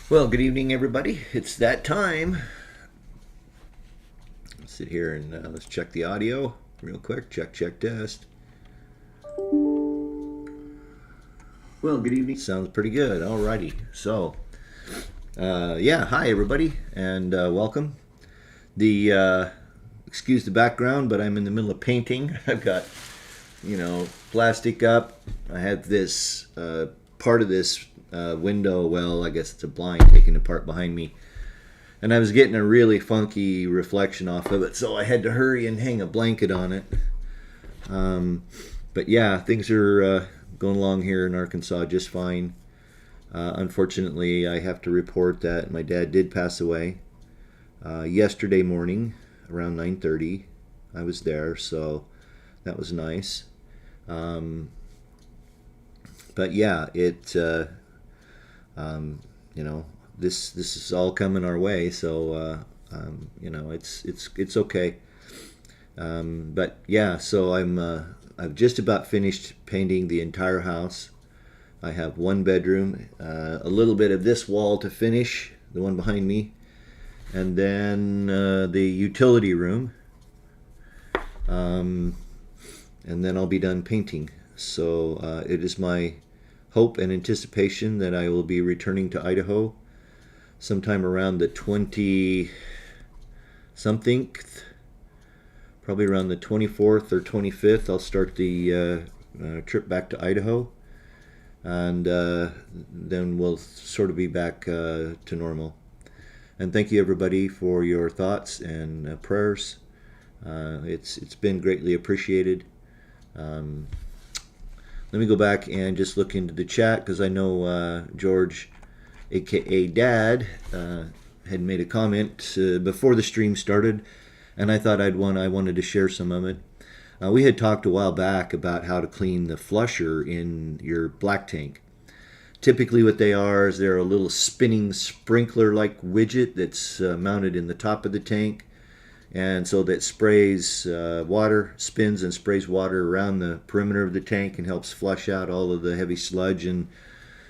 Well, good evening, everybody. It's that time. Let's sit here and let's check the audio real quick. Check, test. Well, good evening. Sounds pretty good. Alrighty. So, yeah, hi, everybody, and welcome. Excuse the background, but I'm in the middle of painting. I've got, plastic up. I have this part of this window, well, I guess it's a blind taken apart behind me. And I was getting a really funky reflection off of it, so I had to hurry and hang a blanket on it. But yeah, things are going along here in Arkansas just fine. Unfortunately, I have to report that my dad did pass away yesterday morning around 9:30. I was there, so that was nice. But yeah, this is all coming our way, so it's okay. But yeah, so I've just about finished painting the entire house. I have one bedroom, a little bit of this wall to finish, the one behind me, and then the utility room, and then I'll be done painting. So it is my hope and anticipation that I will be returning to Idaho sometime around the 20 something, probably around the 24th or 25th. I'll start the trip back to Idaho, and then we'll sort of be back to normal. And thank you, everybody, for your thoughts and prayers. It's been greatly appreciated. Let me go back and just look into the chat, because I know George, aka Dad, had made a comment before the stream started, and I thought I wanted to share some of it. We had talked a while back about how to clean the flusher in your black tank. Typically what they are is they're a little spinning sprinkler-like widget that's mounted in the top of the tank, and so that sprays water, spins and sprays water around the perimeter of the tank and helps flush out all of the heavy sludge and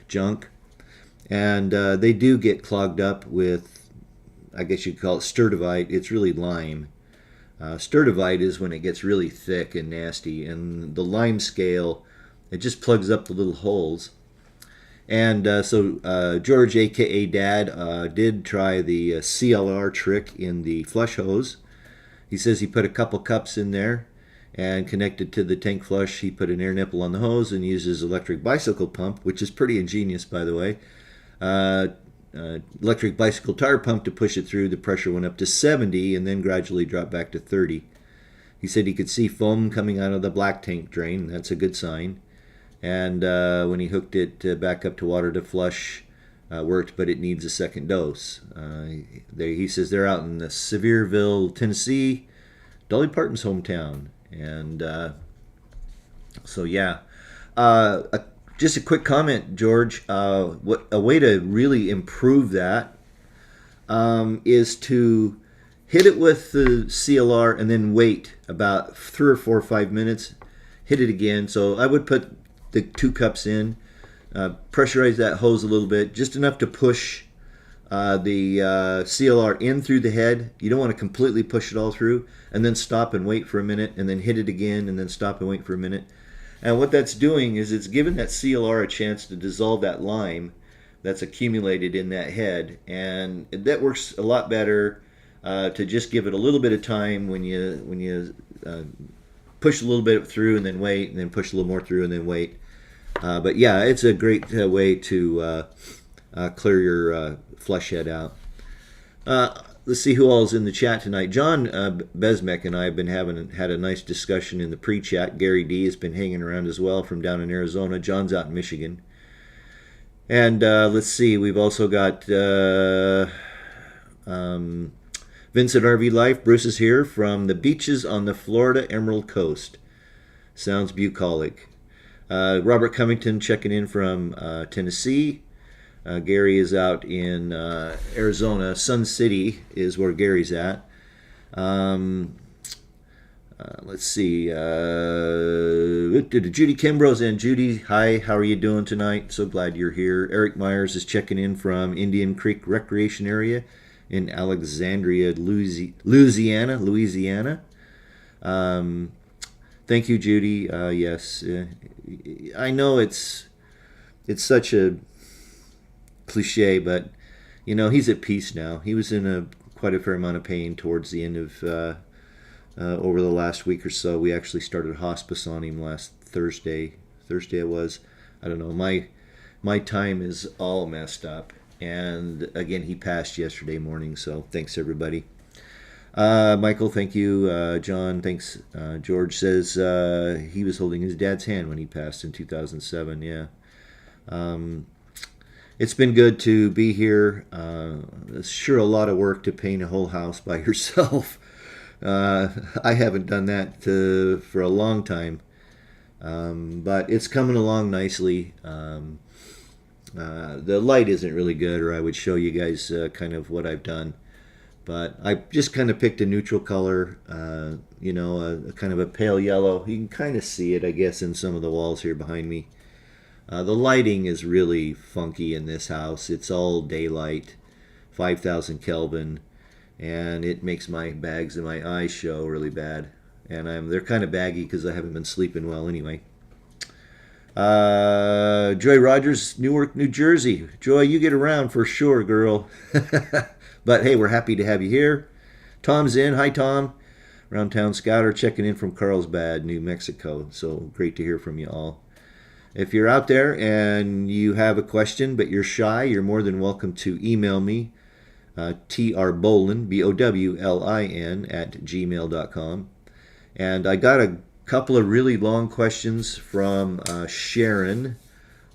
junk. And they do get clogged up with, I guess you'd call it sturdivite. It's really lime. Sturdivite is when it gets really thick and nasty, and the lime scale, it just plugs up the little holes. And so George, aka Dad, did try the CLR trick in the flush hose. He says he put a couple cups in there and connected to the tank flush. He put an air nipple on the hose and used his electric bicycle pump, which is pretty ingenious, by the way. Electric bicycle tire pump to push it through. The pressure went up to 70 and then gradually dropped back to 30. He said he could see foam coming out of the black tank drain. That's a good sign. And when he hooked it back up to water to flush, worked, but it needs a second dose. He says they're out in the Sevierville, Tennessee, Dolly Parton's hometown. And so yeah, just a quick comment, George. What a way to really improve that is to hit it with the CLR and then wait about 3 or 4 or 5 minutes. Hit it again. So I would put the 2 cups in, pressurize that hose a little bit, just enough to push the CLR in through the head. You don't want to completely push it all through, and then stop and wait for a minute, and then hit it again, and then stop and wait for a minute. And what that's doing is it's giving that CLR a chance to dissolve that lime that's accumulated in that head, and that works a lot better to just give it a little bit of time when you push a little bit through and then wait, and then push a little more through and then wait. But yeah, it's a great way to clear your flush head out. Let's see who all is in the chat tonight. John Besmek and I have been had a nice discussion in the pre-chat. Gary D has been hanging around as well from down in Arizona. John's out in Michigan. And let's see, we've also got Vincent RV Life. Bruce is here from the beaches on the Florida Emerald Coast. Sounds bucolic. Robert Covington checking in from Tennessee. Gary is out in Arizona. Sun City is where Gary's at. Let's see. Judy Kimbrough's in. Judy, hi. How are you doing tonight? So glad you're here. Eric Myers is checking in from Indian Creek Recreation Area in Alexandria, Louisiana. Thank you, Judy. Yes, I know it's such a cliche, but he's at peace now. He was in quite a fair amount of pain towards the end of over the last week or so. We actually started hospice on him last Thursday. Thursday it was. I don't know. My time is all messed up. And again, he passed yesterday morning. So thanks everybody. Michael, thank you. John, thanks. George says he was holding his dad's hand when he passed in 2007. Yeah. It's been good to be here. It's sure a lot of work to paint a whole house by yourself. I haven't done that for a long time, but it's coming along nicely. The light isn't really good, or I would show you guys kind of what I've done. But I just kind of picked a neutral color, a kind of a pale yellow. You can kind of see it, I guess, in some of the walls here behind me. The lighting is really funky in this house. It's all daylight, 5,000 Kelvin. And it makes my bags and my eyes show really bad, and they're kind of baggy because I haven't been sleeping well anyway. Joy Rogers, Newark, New Jersey. Joy, you get around for sure, girl. But hey, we're happy to have you here. Tom's in. Hi, Tom. Round Town Scouter checking in from Carlsbad, New Mexico. So great to hear from you all. If you're out there and you have a question but you're shy, you're more than welcome to email me. TRBowlin, BOWLIN, @gmail.com. And I got a couple of really long questions from Sharon.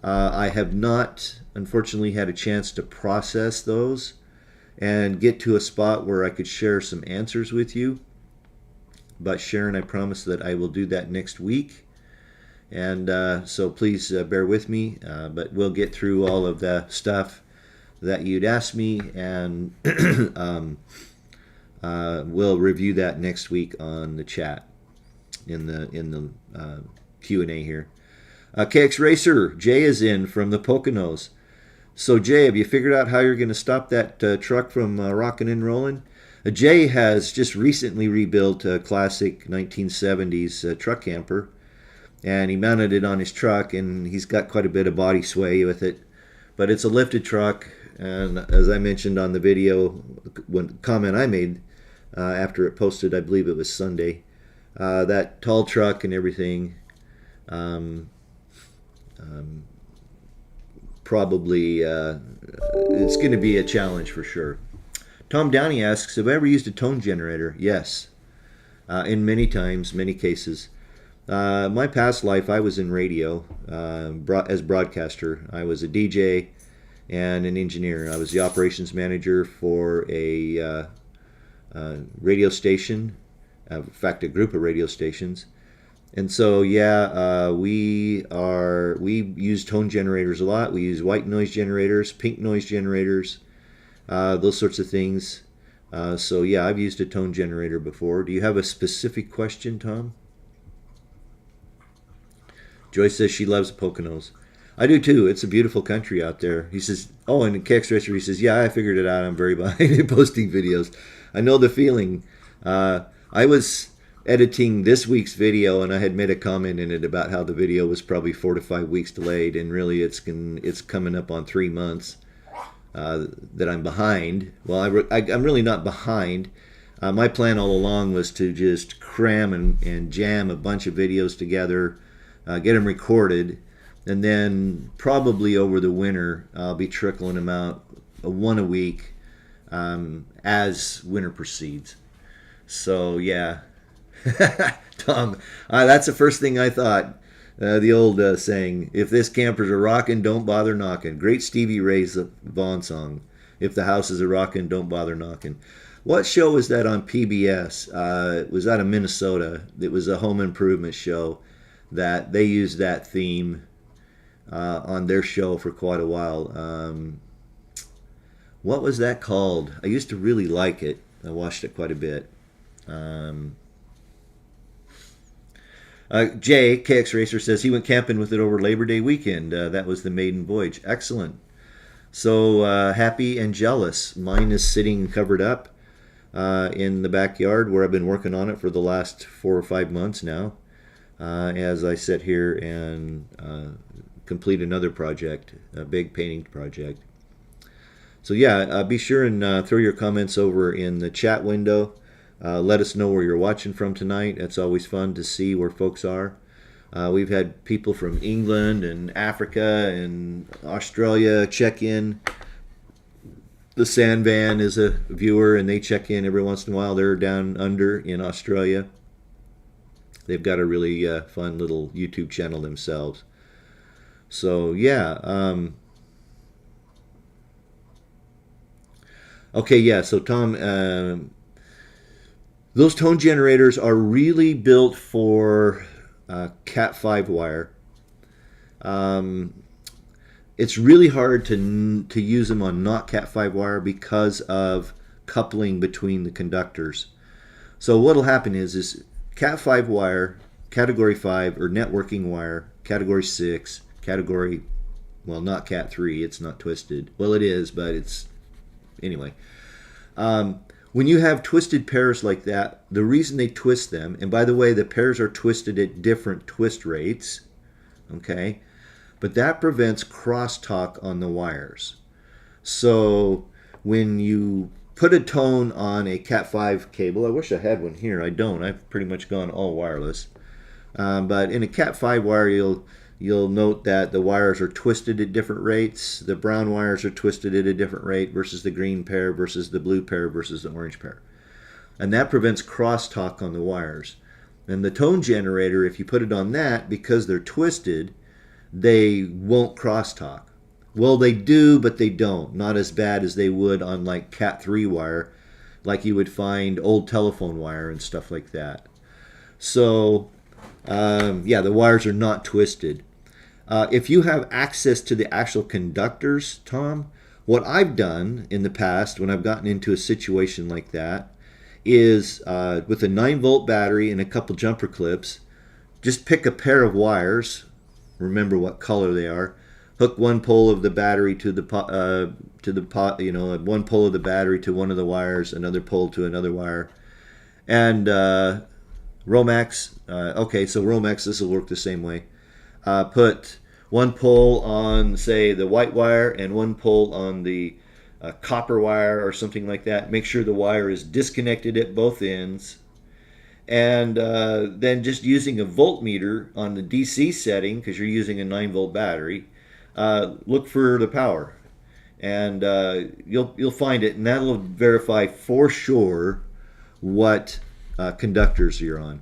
I have not, unfortunately, had a chance to process those and get to a spot where I could share some answers with you. But Sharon, I promise that I will do that next week. And so please bear with me, but we'll get through all of the stuff that you'd asked me, and we'll review that next week on the chat in the Q&A here. KX Racer, Jay is in from the Poconos. So Jay, have you figured out how you're going to stop that truck from rocking and rolling? Jay has just recently rebuilt a classic 1970s truck camper, and he mounted it on his truck, and he's got quite a bit of body sway with it. But it's a lifted truck. And as I mentioned on the video, comment I made after it posted, I believe it was Sunday, that tall truck and everything, probably it's going to be a challenge for sure. Tom Downey asks, have I ever used a tone generator? Yes, in many cases. My past life, I was in radio as broadcaster. I was a DJ and an engineer. I was the operations manager for a radio station, in fact, a group of radio stations. And so, yeah, we use tone generators a lot. We use white noise generators, pink noise generators, those sorts of things. So, yeah, I've used a tone generator before. Do you have a specific question, Tom? Joyce says she loves Poconos. I do too. It's a beautiful country out there. He says, oh, and KX Racer, he says, yeah, I figured it out. I'm very behind in posting videos. I know the feeling. I was editing this week's video, and I had made a comment in it about how the video was probably 4 to 5 weeks delayed, and really it's coming up on 3 months that I'm behind. Well, I'm really not behind. My plan all along was to just cram and jam a bunch of videos together, get them recorded, and then probably over the winter I'll be trickling them out one a week as winter proceeds. So yeah, Tom, that's the first thing I thought. The old saying, if this camper's a rockin', don't bother knocking. Great Stevie Ray's Vaughn song. If the house is a rockin', don't bother knocking. What show was that on PBS? It was out of Minnesota. It was a home improvement show that they used that theme on their show for quite a while. What was that called? I used to really like it. I watched it quite a bit. Jay, KX Racer, says he went camping with it over Labor Day weekend. That was the maiden voyage. Excellent. So happy and jealous. Mine is sitting covered up in the backyard where I've been working on it for the last 4 or 5 months now, as I sit here and complete another project, a big painting project. So yeah, be sure and throw your comments over in the chat window. Let us know where you're watching from tonight. It's always fun to see where folks are. We've had people from England and Africa and Australia check in. The Sand Van is a viewer, and they check in every once in a while. They're down under in Australia. They've got a really fun little YouTube channel themselves. So yeah. Okay, yeah. So Tom, those tone generators are really built for Cat 5 wire. It's really hard to use them on not Cat 5 wire because of coupling between the conductors. So what'll happen is Cat 5 wire, Category 5, or networking wire, Category 6, Category, well, not Cat 3, it's not twisted. Well, it is, but it's, anyway. When you have twisted pairs like that, the reason they twist them, and by the way, the pairs are twisted at different twist rates, okay? But that prevents crosstalk on the wires. So when you put a tone on a Cat 5 cable, I wish I had one here, I don't, I've pretty much gone all wireless. But in a Cat 5 wire, you'll note that the wires are twisted at different rates. The brown wires are twisted at a different rate versus the green pair versus the blue pair versus the orange pair. And that prevents crosstalk on the wires. And the tone generator, if you put it on that, because they're twisted, they won't crosstalk. Well, they do, but they don't. Not as bad as they would on like Cat 3 wire, like you would find old telephone wire and stuff like that. So, yeah, the wires are not twisted. If you have access to the actual conductors, Tom, what I've done in the past when I've gotten into a situation like that is with a 9-volt battery and a couple jumper clips, just pick a pair of wires, remember what color they are, hook one pole of the battery to the one pole of the battery to one of the wires, another pole to another wire, and Romex. Okay, so Romex, this will work the same way. Put one pole on, say, the white wire and one pole on the copper wire or something like that. Make sure the wire is disconnected at both ends. And then just using a voltmeter on the DC setting, because you're using a 9-volt battery, look for the power. And you'll find it, and that'll verify for sure what conductors you're on.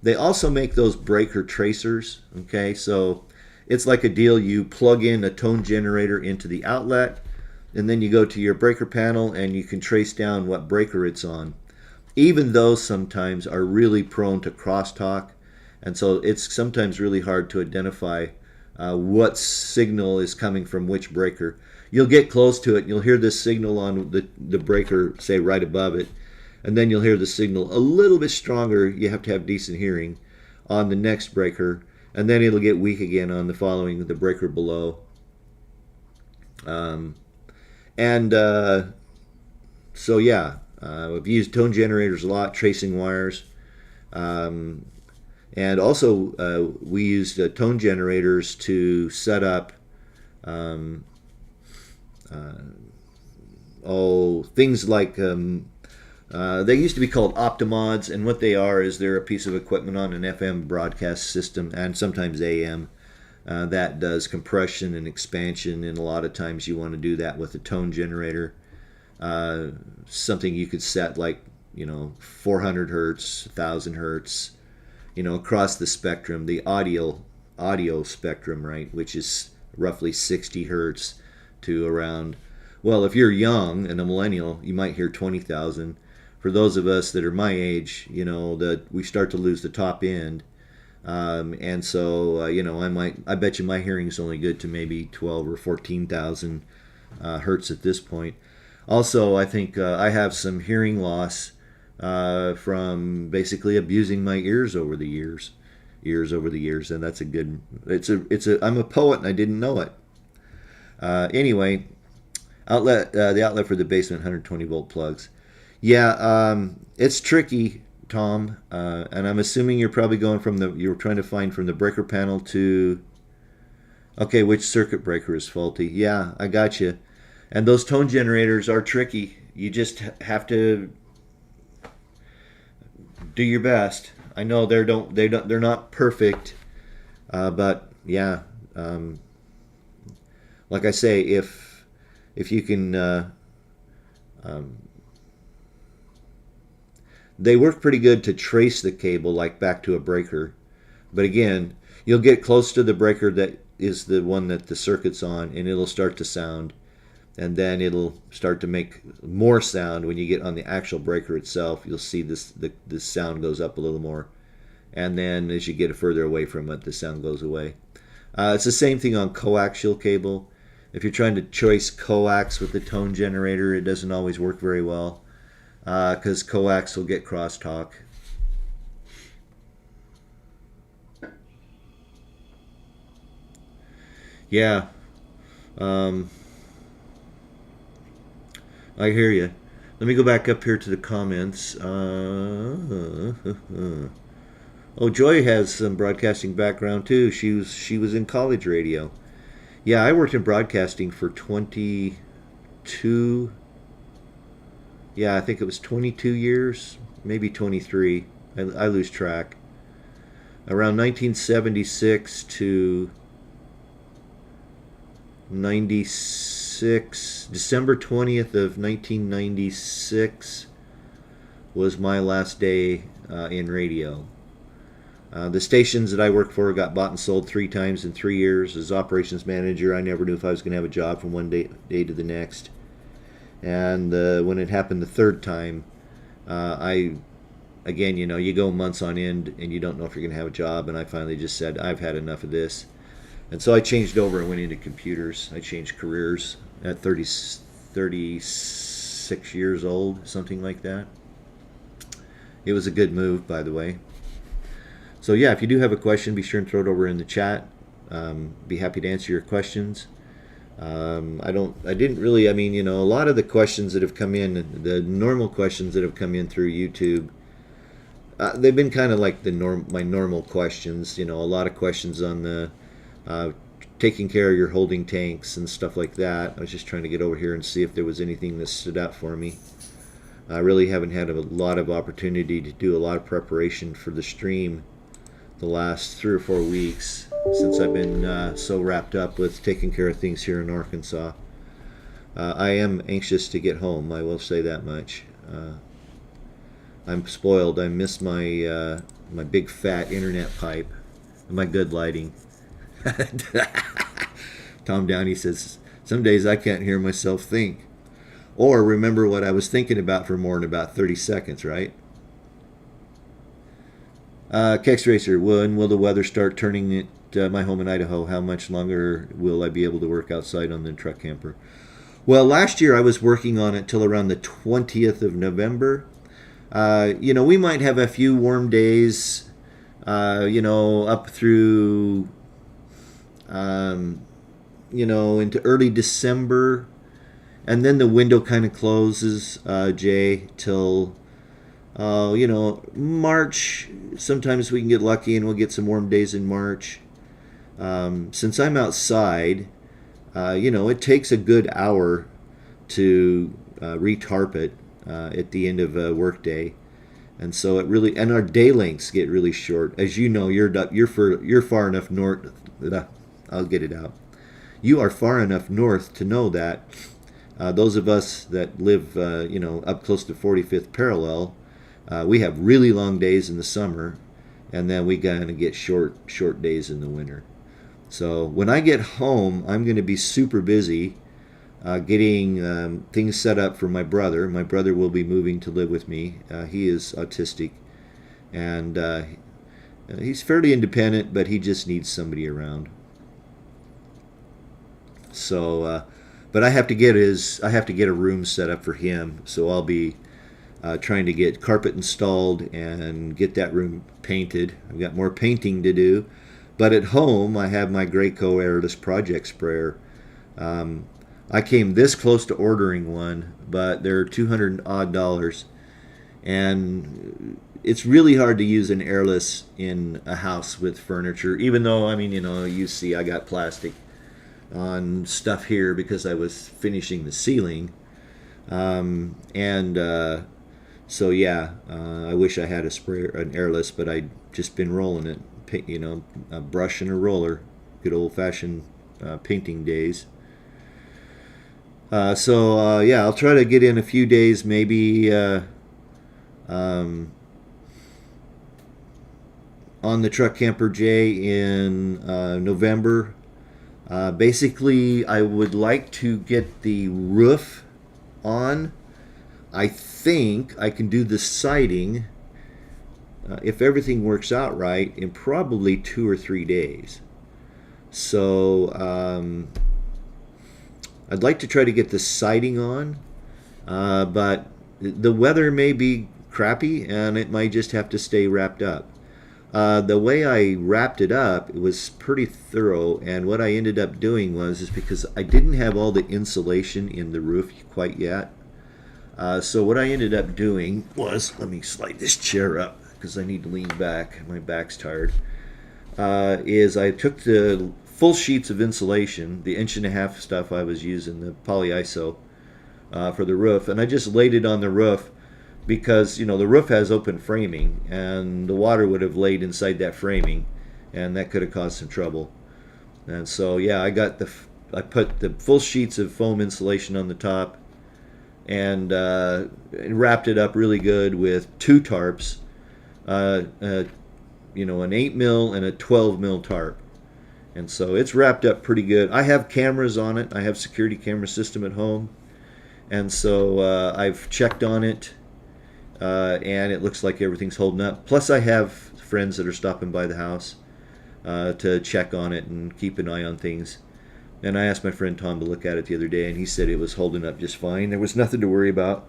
They also make those breaker tracers, okay? So it's like a deal, you plug in a tone generator into the outlet, and then you go to your breaker panel and you can trace down what breaker it's on. Even those sometimes are really prone to crosstalk, and so it's sometimes really hard to identify what signal is coming from which breaker. You'll get close to it, and you'll hear this signal on the breaker, say right above it, and then you'll hear the signal a little bit stronger. You have to have decent hearing on the next breaker, and then it'll get weak again on the breaker below. So yeah, I've used tone generators a lot, tracing wires, and also we used tone generators to set up things like they used to be called optimods, and what they are is they're a piece of equipment on an FM broadcast system, and sometimes AM, that does compression and expansion, and a lot of times you want to do that with a tone generator. Something you could set like 400 hertz, 1000 hertz, across the spectrum, the audio spectrum, right, which is roughly 60 hertz to around, well, if you're young and a millennial, you might hear 20,000. For those of us that are my age, that we start to lose the top end, and so I bet you my hearing is only good to maybe 12 or 14,000 hertz at this point. Also, I think I have some hearing loss from basically abusing my ears over the years, ears over the years, and that's a good. I'm a poet and I didn't know it. Anyway, the outlet for the basement 120 volt plugs. Yeah, it's tricky, Tom, and I'm assuming you're probably going from you're trying to find from the breaker panel to. Okay, which circuit breaker is faulty? Yeah, I got you. And those tone generators are tricky. You just have to do your best. I know they're not perfect, but yeah, like I say, if you can, they work pretty good to trace the cable like back to a breaker, but again, you'll get close to the breaker that is the one that the circuit's on, and it'll start to sound, and then it'll start to make more sound when you get on the actual breaker itself. You'll see the sound goes up a little more, and then as you get further away from it, the sound goes away. It's the same thing on coaxial cable. If you're trying to choice coax with the tone generator, it doesn't always work very well because coax will get crosstalk. Yeah, I hear you. Let me go back up here to the comments. Oh, Joy has some broadcasting background too. She was in college radio. Yeah, I worked in broadcasting for 22. Yeah, I think it was 22 years, maybe 23. I lose track. Around 1976 to 96, December 20th of 1996 was my last day in radio. The stations that I worked for got bought and sold 3 times in 3 years. As operations manager, I never knew if I was going to have a job from one day to the next. And when it happened the third time, again, you go months on end and you don't know if you're going to have a job. And I finally just said, I've had enough of this. And so I changed over and went into computers. I changed careers at 36 years old, something like that. It was a good move, by the way. So yeah, if you do have a question, be sure and throw it over in the chat. Be happy to answer your questions. I didn't really, a lot of the questions that have come in, the normal questions that have come in through YouTube, they've been kind of like my normal questions. A lot of questions on the taking care of your holding tanks and stuff like that. I was just trying to get over here and see if there was anything that stood out for me. I really haven't had a lot of opportunity to do a lot of preparation for the stream the last 3 or 4 weeks since I've been so wrapped up with taking care of things here in Arkansas. I am anxious to get home, I will say that much. I'm spoiled. I miss my my big fat internet pipe and my good lighting. Tom Downey says, some days I can't hear myself think or remember what I was thinking about for more than about 30 seconds, right? Kex Racer, when will the weather start turning at my home in Idaho? How much longer will I be able to work outside on the truck camper? Well, last year I was working on it till around the 20th of November. We might have a few warm days, up through, into early December. And then the window kind of closes, Jay, till, March. Sometimes we can get lucky and we'll get some warm days in March. Since I'm outside, it takes a good hour to retarp it at the end of a work day. And so and our day lengths get really short. As you know, you're far enough north. I'll get it out. You are far enough north to know that those of us that live, up close to 45th parallel, we have really long days in the summer, and then we kind of get short days in the winter. So when I get home, I'm going to be super busy getting things set up for my brother. My brother will be moving to live with me. He is autistic, and he's fairly independent, but he just needs somebody around. So, but I have to get a room set up for him. So I'll be trying to get carpet installed and get that room painted. I've got more painting to do. But at home, I have my Graco airless project sprayer. I came this close to ordering one, but they're $200 odd, and it's really hard to use an airless in a house with furniture. Even though, I mean, you see, I got plastic on stuff here because I was finishing the ceiling, and so yeah, I wish I had an airless, but I'd just been rolling it, a brush and a roller, good old-fashioned painting days. So yeah, I'll try to get in a few days, maybe on the Truck Camper J in November. Basically, I would like to get the roof on. I think I can do the siding, if everything works out right, in probably 2 or 3 days. So I'd like to try to get the siding on, but the weather may be crappy and it might just have to stay wrapped up. The way I wrapped it up, it was pretty thorough, and what I ended up doing is because I didn't have all the insulation in the roof quite yet. So what I ended up doing was, let me slide this chair up because I need to lean back, my back's tired, is I took the full sheets of insulation, the 1.5 inch stuff I was using, the polyiso, for the roof, and I just laid it on the roof because, the roof has open framing and the water would have laid inside that framing and that could have caused some trouble. And so yeah, I put the full sheets of foam insulation on the top and wrapped it up really good with 2 tarps, an 8 mil and a 12 mil tarp. And so it's wrapped up pretty good. I have cameras on it. I have security camera system at home. And so I've checked on it, and it looks like everything's holding up. Plus I have friends that are stopping by the house to check on it and keep an eye on things. And I asked my friend Tom to look at it the other day, and he said it was holding up just fine. There was nothing to worry about.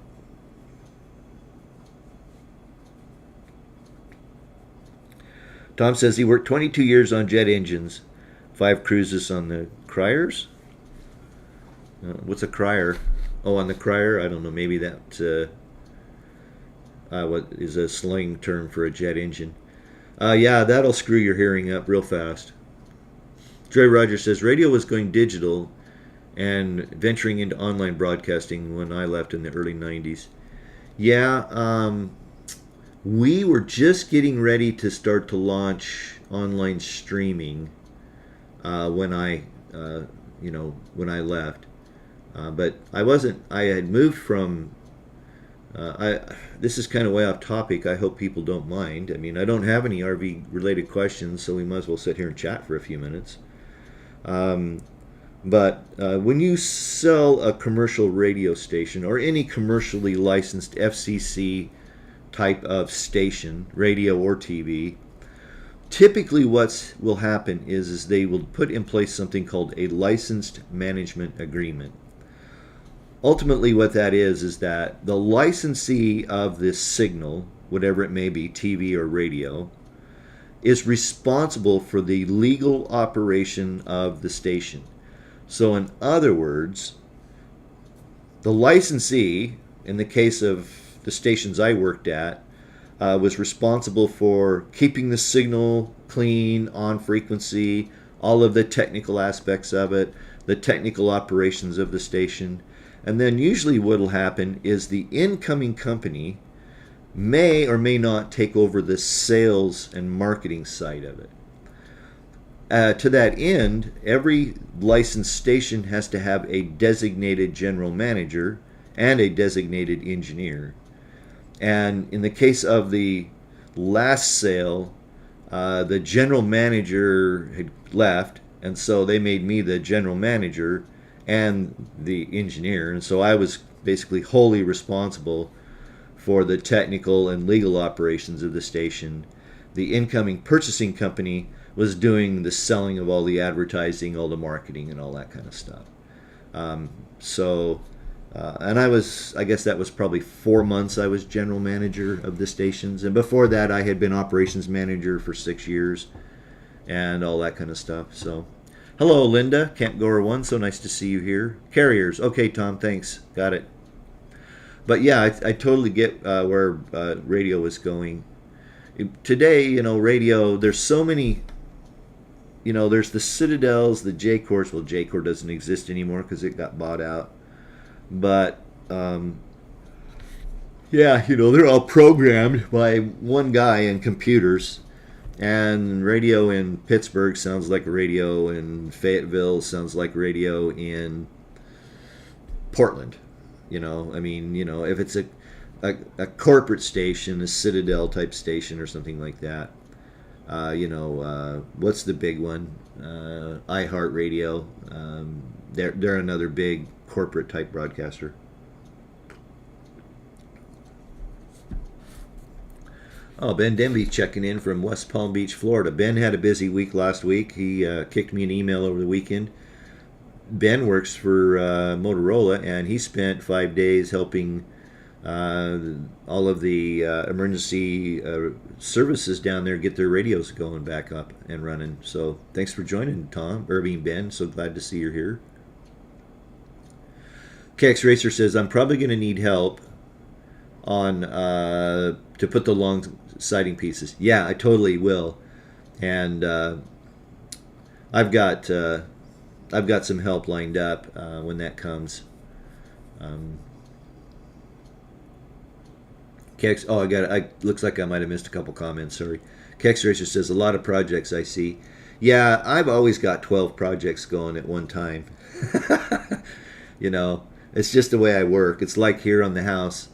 Tom says he worked 22 years on jet engines, 5 cruises on the Cryers. What's a Cryer? Oh, on the Cryer? I don't know. Maybe that what is a slang term for a jet engine. Yeah, that'll screw your hearing up real fast. Dre Rogers says radio was going digital and venturing into online broadcasting when I left in the early 90s. Yeah, we were just getting ready to start to launch online streaming when I left. But I wasn't. I had moved from. This is kind of way off topic. I hope people don't mind. I mean, I don't have any RV related questions, so we might as well sit here and chat for a few minutes. But when you sell a commercial radio station or any commercially licensed FCC type of station, radio or TV, typically what will happen is they will put in place something called a licensed management agreement. Ultimately what that is that the licensee of this signal, whatever it may be, TV or radio, is responsible for the legal operation of the station. So in other words, the licensee, in the case of the stations I worked at, was responsible for keeping the signal clean, on frequency, all of the technical aspects of it, the technical operations of the station. And then usually what will happen is the incoming company may or may not take over the sales and marketing side of it. To that end, every licensed station has to have a designated general manager and a designated engineer. And in the case of the last sale, the general manager had left, and so they made me the general manager and the engineer. And so I was basically wholly responsible for the technical and legal operations of the station. The incoming purchasing company was doing the selling of all the advertising, all the marketing, and all that kind of stuff. So And I guess that was probably 4 months I was general manager of the stations. And before that, I had been operations manager for 6 years and all that kind of stuff. So, hello, Linda, Camp Goer 1. So nice to see you here. Carriers. Okay, Tom, thanks. Got it. But yeah, I totally get where radio was going. Today, radio, there's so many, there's the Citadels, the J-Corps. Well, J-Corps doesn't exist anymore because it got bought out. But yeah, they're all programmed by one guy in computers. And radio in Pittsburgh sounds like radio in Fayetteville, sounds like radio in Portland. If it's a corporate station, a Citadel type station or something like that. What's the big one? iHeartRadio. They're another big corporate type broadcaster. Oh, Ben Denby checking in from West Palm Beach, Florida. Ben had a busy week last week. He kicked me an email over the weekend. Ben works for Motorola, and he spent 5 days helping all of the emergency services down there get their radios going back up and running. So thanks for joining, Tom, Ben. So glad to see you're here. KX Racer says, I'm probably going to need help on to put the long siding pieces. Yeah, I totally will. And I've got some help lined up when that comes. KX, looks like I might have missed a couple comments. Sorry. KX Racer says, a lot of projects I see. Yeah, I've always got 12 projects going at one time. It's just the way I work. It's like here on the house.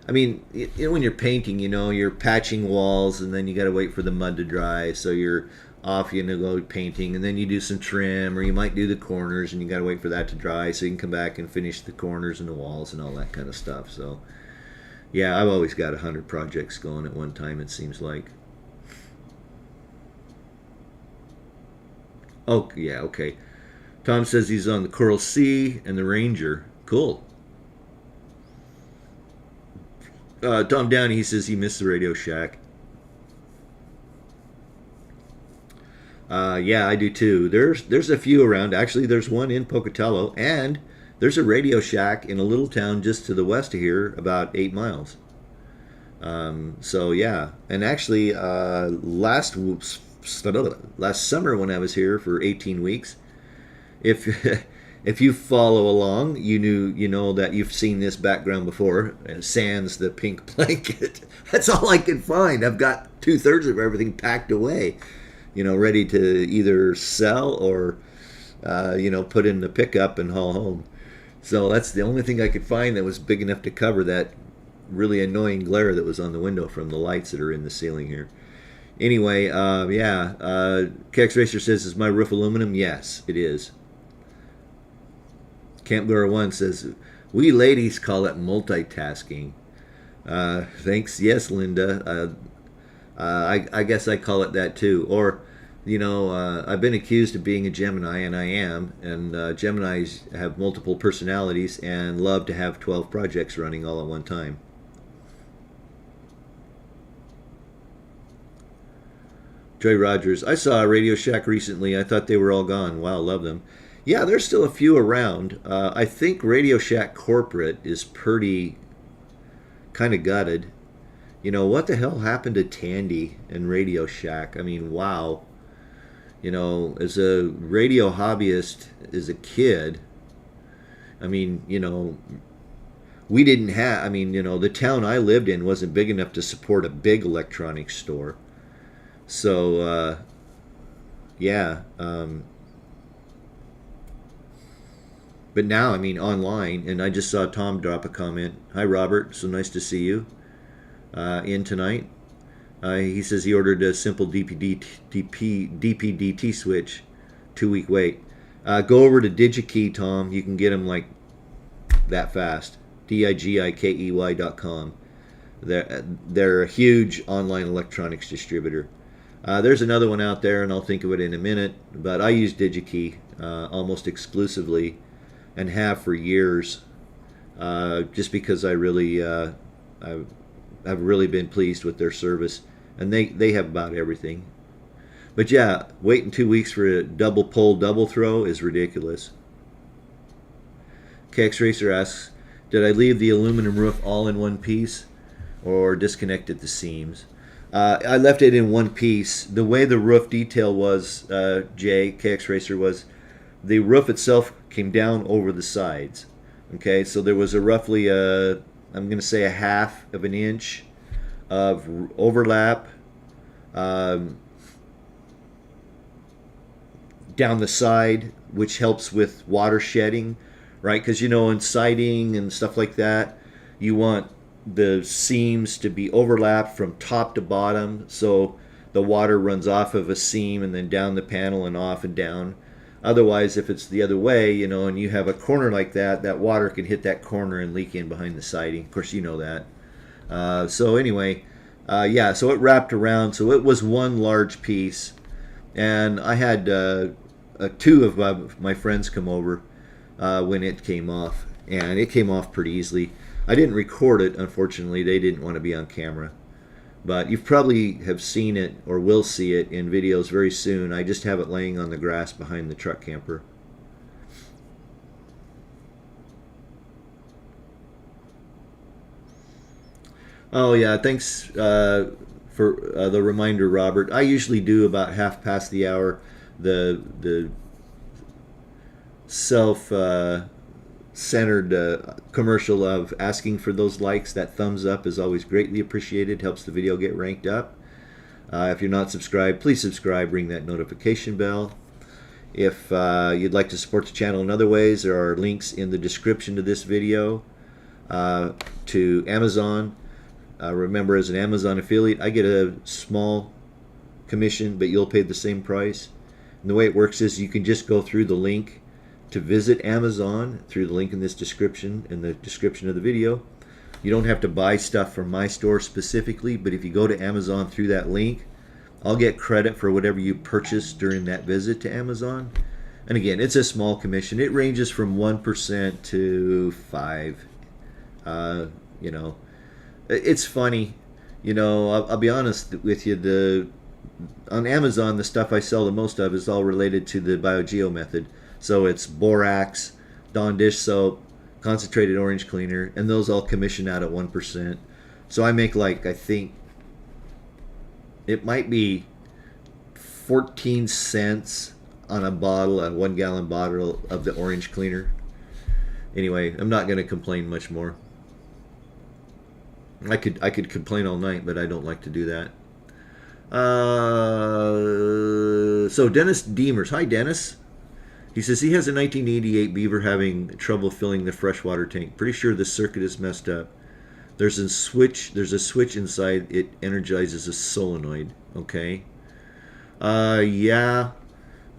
I mean, when you're painting, you're patching walls, and then you got to wait for the mud to dry. So you're off, go painting, and then you do some trim, or you might do the corners, and you got to wait for that to dry so you can come back and finish the corners and the walls and all that kind of stuff. So, yeah, I've always got 100 projects going at one time, it seems like. Oh, yeah, okay. Tom says he's on the Coral Sea and the Ranger. Cool. Tom Downey, he says he missed the Radio Shack. Yeah, I do too. There's a few around. Actually, there's one in Pocatello, and there's a Radio Shack in a little town just to the west of here, about 8 miles. So yeah, and actually, last summer when I was here for 18 weeks, if you follow along, you know that you've seen this background before. Sans the pink blanket. That's all I could find. I've got 2/3 of everything packed away, ready to either sell or, put in the pickup and haul home. So that's the only thing I could find that was big enough to cover that really annoying glare that was on the window from the lights that are in the ceiling here. Anyway, yeah. Kex Racer says, is my roof aluminum? Yes, it is. Camp Goer 1 says, we ladies call it multitasking. Thanks. Yes, Linda. I guess I call it that too. Or, I've been accused of being a Gemini, and I am. And Geminis have multiple personalities and love to have 12 projects running all at one time. Joy Rogers, I saw a Radio Shack recently. I thought they were all gone. Wow, love them. Yeah, there's still a few around. I think Radio Shack Corporate is pretty kind of gutted. What the hell happened to Tandy and Radio Shack? I mean, wow. As a radio hobbyist as a kid, I mean, we didn't have, the town I lived in wasn't big enough to support a big electronics store. So, yeah. But now, online, and I just saw Tom drop a comment. Hi, Robert. So nice to see you in tonight. He says he ordered a simple DPDT switch, 2-week wait. Go over to DigiKey, Tom. You can get them like that fast. digikey.com. They're a huge online electronics distributor. There's another one out there, and I'll think of it in a minute. But I use DigiKey almost exclusively, and have for years. just because I really I've really been pleased with their service, and they have about everything. But yeah, waiting 2 weeks for a double pull, double throw is ridiculous. KX Racer asks, did I leave the aluminum roof all in one piece or disconnected the seams? I left it in one piece. The way the roof detail was, KX Racer, was the roof itself came down over the sides. Okay, so there was a roughly, I'm going to say a half of an inch of overlap down the side, which helps with water shedding, right? Because in siding and stuff like that, you want the seams to be overlapped from top to bottom, so the water runs off of a seam and then down the panel and off and down. Otherwise, if it's the other way, and you have a corner like that, that water can hit that corner and leak in behind the siding. Of course, you know that. So anyway, yeah, so it wrapped around, so it was one large piece. And I had two of my friends come over when it came off, and it came off pretty easily. I didn't record it, unfortunately. They didn't want to be on camera. But you probably have seen it or will see it in videos very soon. I just have it laying on the grass behind the truck camper. Oh yeah, thanks for the reminder, Robert. I usually do about half past the hour the self centered commercial of asking for those likes. That thumbs up is always greatly appreciated, helps the video get ranked up. If you're not subscribed, please subscribe, ring that notification bell. If you'd like to support the channel in other ways, there are links in the description to this video to Amazon. Remember, as an Amazon affiliate, I get a small commission, but you'll pay the same price. And the way it works is you can just go through the link to visit Amazon through the link in this description, in the description of the video. You don't have to buy stuff from my store specifically, but if you go to Amazon through that link, I'll get credit for whatever you purchase during that visit to Amazon. And again, it's a small commission. It ranges from 1% to 5%. It's funny. I'll be honest with you. On Amazon, the stuff I sell the most of is all related to the BioGeo method. So it's borax, Dawn dish soap, concentrated orange cleaner, and those all commission out at 1%. So I make I think it might be 14 cents on a 1 gallon bottle of the orange cleaner. Anyway, I'm not going to complain much more. I could complain all night, but I don't like to do that. So Dennis Deemers, hi Dennis. He says he has a 1988 Beaver having trouble filling the freshwater tank. Pretty sure the circuit is messed up. There's a switch inside. It energizes a solenoid. Okay. Yeah.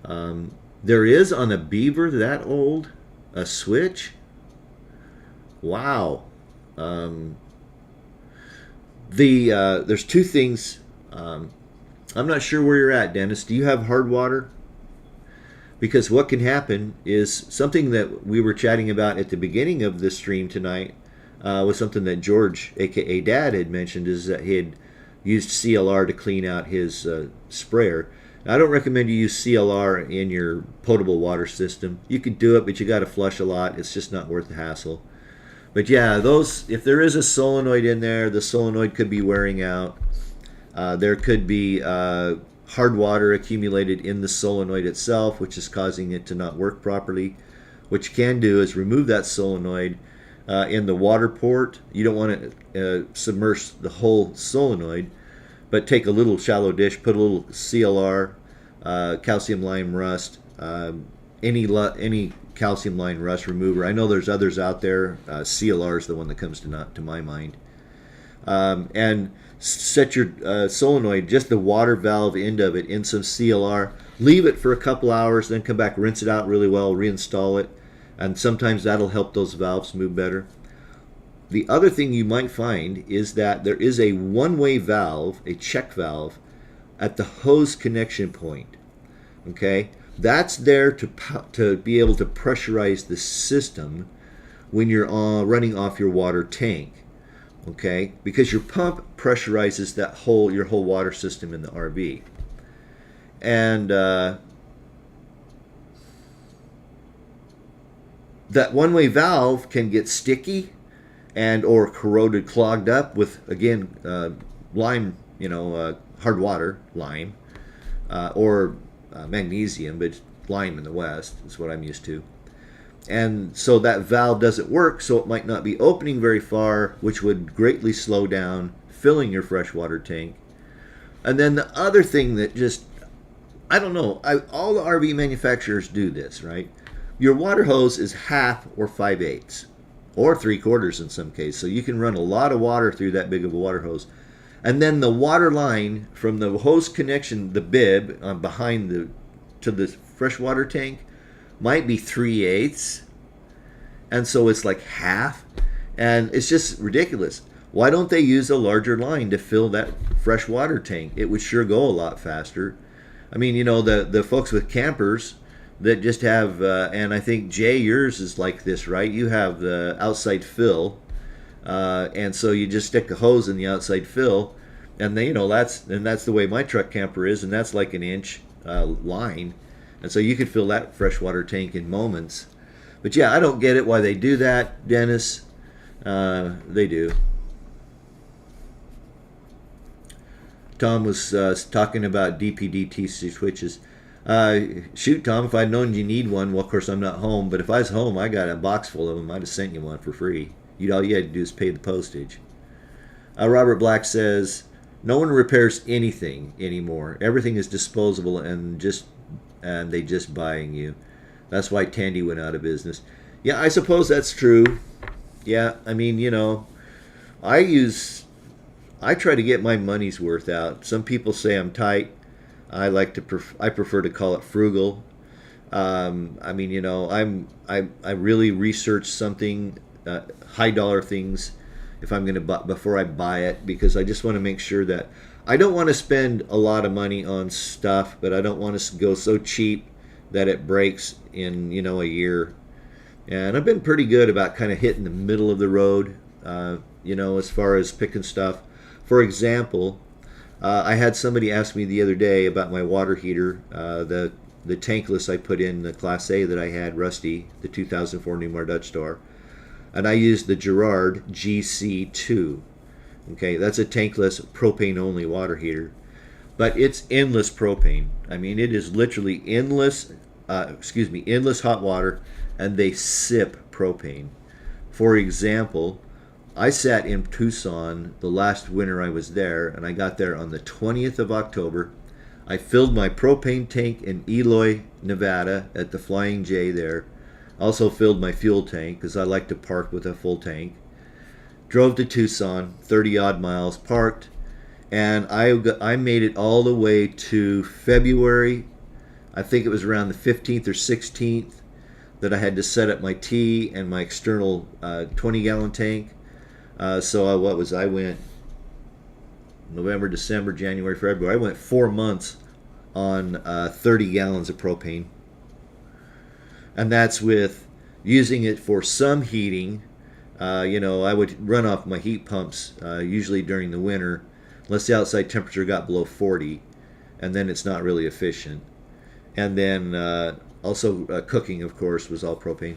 There is on a Beaver that old a switch. Wow. There's two things. I'm not sure where you're at, Dennis. Do you have hard water? Because what can happen is something that we were chatting about at the beginning of the stream tonight was something that George, aka Dad, had mentioned, is that he had used CLR to clean out his sprayer. Now, I don't recommend you use CLR in your potable water system. You could do it, but you got to flush a lot. It's just not worth the hassle. But yeah, if there is a solenoid in there, the solenoid could be wearing out. There could be hard water accumulated in the solenoid itself, which is causing it to not work properly. What you can do is remove that solenoid in the water port. You don't want to submerge the whole solenoid, but take a little shallow dish, put a little CLR, calcium lime rust, any calcium line rust remover. I know there's others out there. CLR is the one that comes to my mind. And set your solenoid, just the water valve end of it, in some CLR. Leave it for a couple hours, then come back, rinse it out really well, reinstall it, and sometimes that'll help those valves move better. The other thing you might find is that there is a one-way valve, a check valve, at the hose connection point. Okay, that's there to be able to pressurize the system when you're running off your water tank. Okay, because your pump pressurizes your whole water system in the RV, and that one-way valve can get sticky and or corroded, clogged up with, again, lime, hard water, lime, or magnesium, but lime in the West is what I'm used to. And so that valve doesn't work, so it might not be opening very far, which would greatly slow down filling your freshwater tank. And then the other thing that just, I don't know, all the RV manufacturers do this, right? Your water hose is half or 5/8 or 3/4 in some cases. So you can run a lot of water through that big of a water hose. And then the water line from the hose connection, the bib behind to the freshwater tank, might be 3/8, and so it's like half, and it's just ridiculous. Why don't they use a larger line to fill that freshwater tank? It would sure go a lot faster. I mean, the folks with campers that just have, and I think Jay, yours is like this, right? You have the outside fill, and so you just stick a hose in the outside fill, and then that's the way my truck camper is, and that's like an inch line. And so you could fill that freshwater tank in moments. But yeah, I don't get it why they do that, Dennis. They do. Tom was talking about DPDT switches. Shoot, Tom, if I'd known you need one, well, of course, I'm not home. But if I was home, I got a box full of them. I'd have sent you one for free. All you had to do is pay the postage. Robert Black says, no one repairs anything anymore. Everything is disposable and they just buying you. That's why Tandy went out of business. Yeah, I suppose that's true. Yeah, I mean, I try to get my money's worth out. Some people say I'm tight. I prefer to call it frugal. I mean, I really research something, high dollar things, if I'm going to buy before I buy it, because I just want to make sure that I don't want to spend a lot of money on stuff, but I don't want to go so cheap that it breaks in, a year. And I've been pretty good about kind of hitting the middle of the road, as far as picking stuff. For example, I had somebody ask me the other day about my water heater, the tankless I put in the Class A that I had, Rusty, the 2004 Newmar Dutch Star. And I used the Girard GC2. Okay, that's a tankless propane-only water heater, but it's endless propane. I mean, it is literally endless hot water, and they sip propane. For example, I sat in Tucson the last winter I was there, and I got there on the 20th of October. I filled my propane tank in Eloy, Nevada at the Flying J there. Also filled my fuel tank because I like to park with a full tank. Drove to Tucson, 30 odd miles, parked, and I made it all the way to February. I think it was around the 15th or 16th that I had to set up my T and my external 20-gallon tank. I went November, December, January, February. I went 4 months on 30 gallons of propane. And that's with using it for some heating. I would run off my heat pumps usually during the winter, unless the outside temperature got below 40, and then it's not really efficient. And then also cooking, of course, was all propane.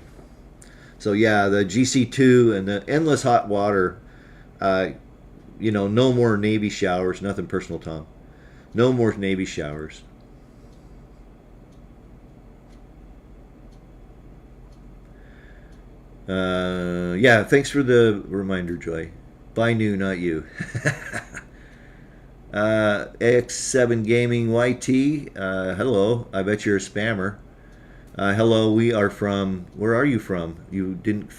So yeah, the GC2 and the endless hot water, no more Navy showers, nothing personal, Tom. No more Navy showers. Yeah, thanks for the reminder, Joy. Buy new, not you. X7 Gaming YT, hello. I bet you're a spammer. Hello, we are from, where are you from? You didn't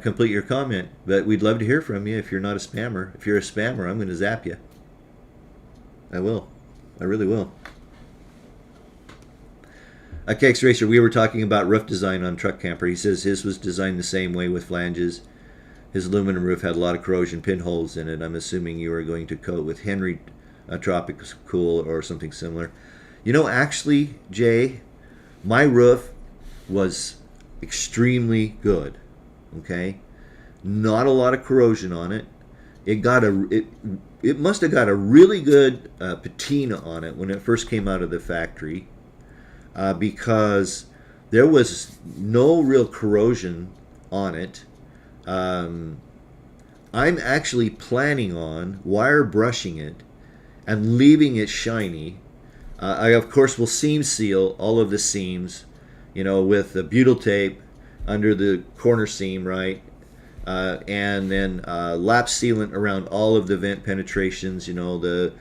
complete your comment, but we'd love to hear from you if you're not a spammer. If you're a spammer, I'm going to zap you. I will. I really will. Kex Racer, we were talking about roof design on Truck Camper. He says his was designed the same way with flanges. His aluminum roof had a lot of corrosion pinholes in it. I'm assuming you are going to coat with Henry Tropic Cool or something similar. Actually, Jay, my roof was extremely good. Okay, not a lot of corrosion on it. It must have got a really good patina on it when it first came out of the factory, because there was no real corrosion on it. I'm actually planning on wire brushing it and leaving it shiny. I of course will seam seal all of the seams, with the butyl tape under the corner seam, right? And then lap sealant around all of the vent penetrations, the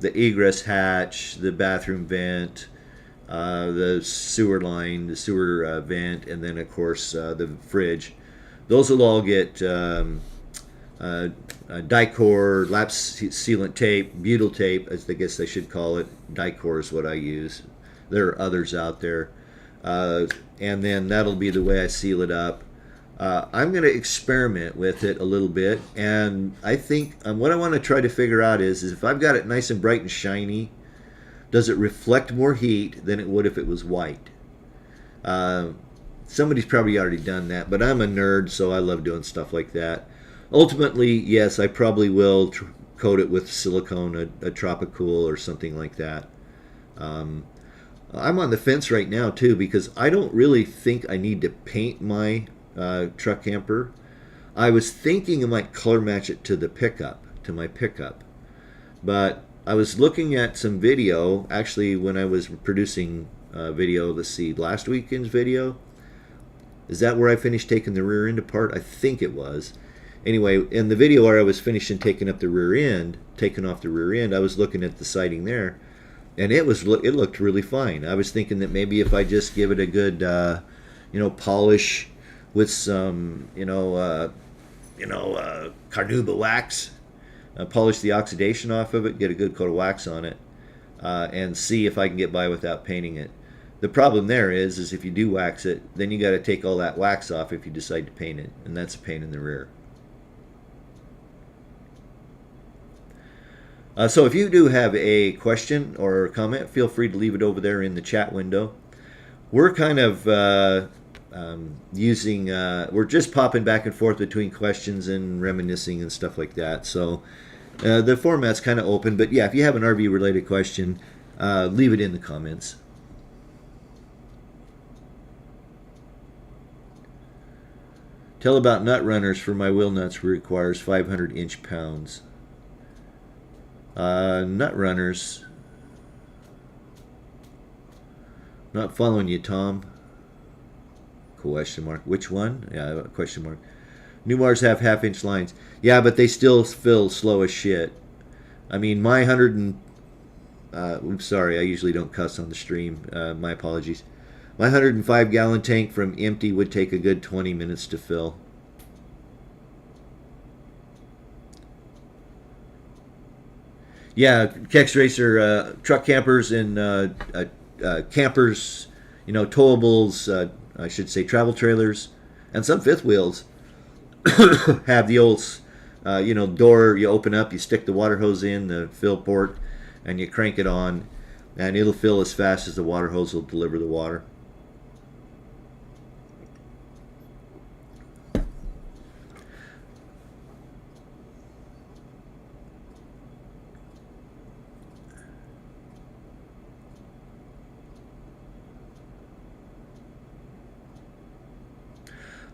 egress hatch, the bathroom vent, the sewer line, the sewer vent, and then of course the fridge. Those will all get Dicor, lap sealant tape, butyl tape, as I guess they should call it. Dicor is what I use. There are others out there. And then that'll be the way I seal it up. I'm going to experiment with it a little bit, and I think what I want to try to figure out is if I've got it nice and bright and shiny, does it reflect more heat than it would if it was white? Somebody's probably already done that, but I'm a nerd, so I love doing stuff like that. Ultimately, yes, I probably will coat it with silicone, a Tropicool or something like that. I'm on the fence right now, too, because I don't really think I need to paint my truck camper. I was thinking I might color match it to my pickup. But I was looking at some video, actually, when I was producing video, let's see, last weekend's video. Is that where I finished taking the rear end apart? I think it was. Anyway, in the video where I was finishing taking off the rear end, I was looking at the siding there, and it looked really fine. I was thinking that maybe if I just give it a good, polish with some, carnauba wax, polish the oxidation off of it, get a good coat of wax on it, and see if I can get by without painting it. The problem there is if you do wax it, then you got to take all that wax off if you decide to paint it, and that's a pain in the rear. So if you do have a question or a comment, feel free to leave it over there in the chat window. We're kind of we're just popping back and forth between questions and reminiscing and stuff like that. So the format's kind of open, but yeah, if you have an RV related question, leave it in the comments. Tell about nut runners for my wheel nuts requires 500 inch-pounds. Nut runners. Not following you, Tom. Question mark. Which one? Yeah, question mark. Newmars have half-inch lines. Yeah, but they still fill slow as shit. I mean, my 100 and... oops, sorry, I usually don't cuss on the stream. My apologies. My 105-gallon tank from empty would take a good 20 minutes to fill. Yeah, Kex Racer, truck campers and campers, towables, I should say travel trailers, and some fifth wheels have the old, door you open up, you stick the water hose in, the fill port, and you crank it on, and it'll fill as fast as the water hose will deliver the water.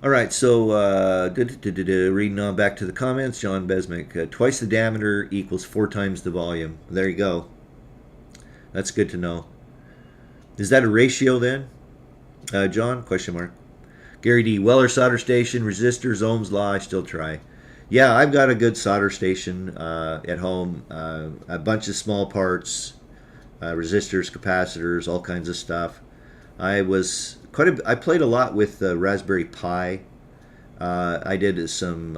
All right, so reading on back to the comments, John Besmick, twice the diameter equals 4 times the volume. There you go. That's good to know. Is that a ratio then, John? Question mark. Gary D. Weller solder station, resistors, Ohm's law. I still try. Yeah, I've got a good solder station at home. A bunch of small parts, resistors, capacitors, all kinds of stuff. I played a lot with Raspberry Pi. I did some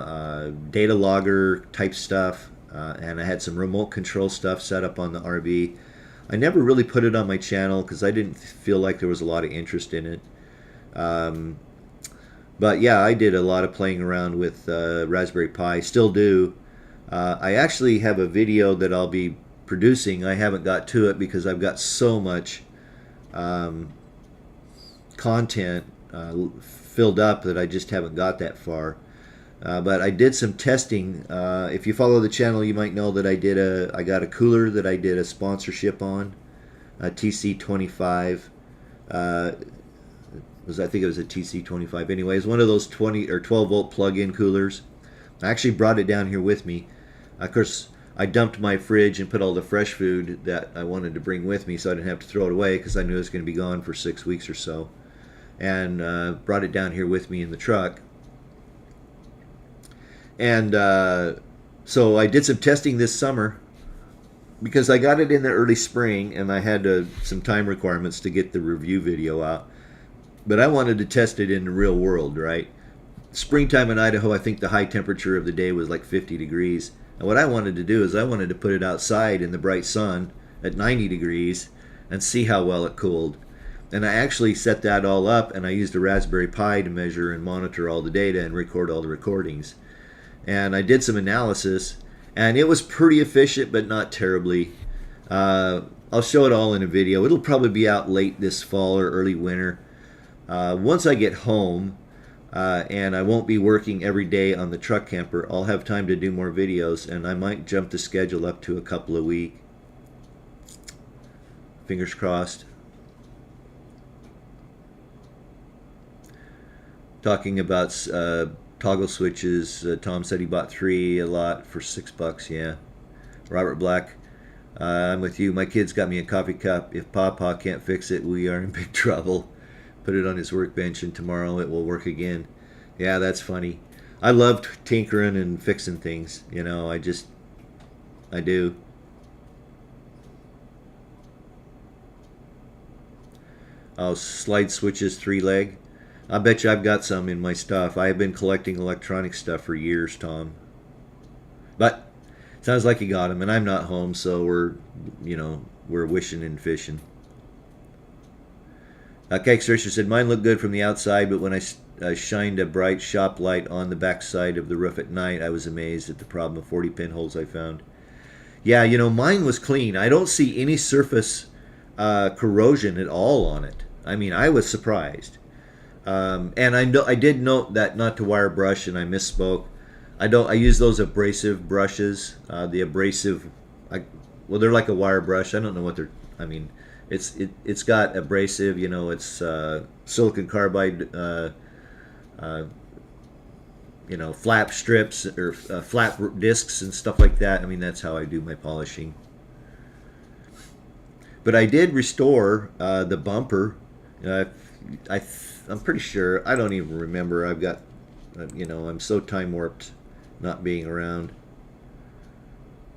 data logger type stuff, and I had some remote control stuff set up on the RV. I never really put it on my channel because I didn't feel like there was a lot of interest in it. But yeah, I did a lot of playing around with Raspberry Pi, still do. I actually have a video that I'll be producing. I haven't got to it because I've got so much content filled up that I just haven't got that far. But I did some testing. If you follow the channel, you might know that I got a cooler that I did a sponsorship on, a TC25. I think it was a TC25. Anyway, it's one of those 20 or 12 volt plug-in coolers. I actually brought it down here with me. Of course, I dumped my fridge and put all the fresh food that I wanted to bring with me so I didn't have to throw it away because I knew it was going to be gone for 6 weeks or so. And brought it down here with me in the truck. And so I did some testing this summer because I got it in the early spring and I had some time requirements to get the review video out. But I wanted to test it in the real world, right? Springtime in Idaho, I think the high temperature of the day was like 50 degrees. And what I wanted to do is I wanted to put it outside in the bright sun at 90 degrees and see how well it cooled. And I actually set that all up, and I used a Raspberry Pi to measure and monitor all the data and record all the recordings. And I did some analysis, and it was pretty efficient, but not terribly. I'll show it all in a video. It'll probably be out late this fall or early winter. Once I get home, and I won't be working every day on the truck camper, I'll have time to do more videos, and I might jump the schedule up to a couple a week. Fingers crossed. Talking about toggle switches, Tom said he bought 3 a lot for $6. Yeah. Robert Black, I'm with you. My kid's got me a coffee cup. If Papa can't fix it, we are in big trouble. Put it on his workbench, and tomorrow it will work again. Yeah, that's funny. I love tinkering and fixing things. You know, I do. Oh, slide switches, 3-leg. I bet you I've got some in my stuff. I have been collecting electronic stuff for years, Tom. But sounds like you got them, and I'm not home, so we're wishing and fishing. Cake Searcher said, mine looked good from the outside, but when I shined a bright shop light on the back side of the roof at night, I was amazed at the problem of 40 pinholes I found. Yeah, mine was clean. I don't see any surface corrosion at all on it. I mean, I was surprised. And I did note that not to wire brush, and I misspoke. I use those abrasive brushes. The abrasive, they're like a wire brush. I don't know what they're. I mean, it's got abrasive. It's silicon carbide. Flap strips or flap discs and stuff like that. I mean, that's how I do my polishing. But I did restore the bumper. I'm pretty sure. I don't even remember. I've got, I'm so time warped, not being around.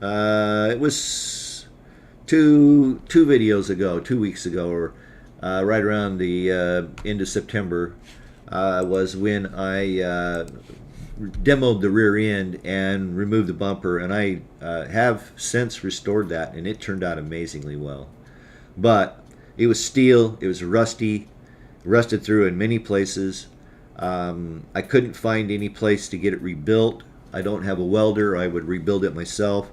It was two videos ago, 2 weeks ago, or right around the end of September, was when I demoed the rear end and removed the bumper, and I have since restored that, and it turned out amazingly well. But it was steel. It was rusty. Rusted through in many places. I couldn't find any place to get it rebuilt. I don't have a welder. I would rebuild it myself.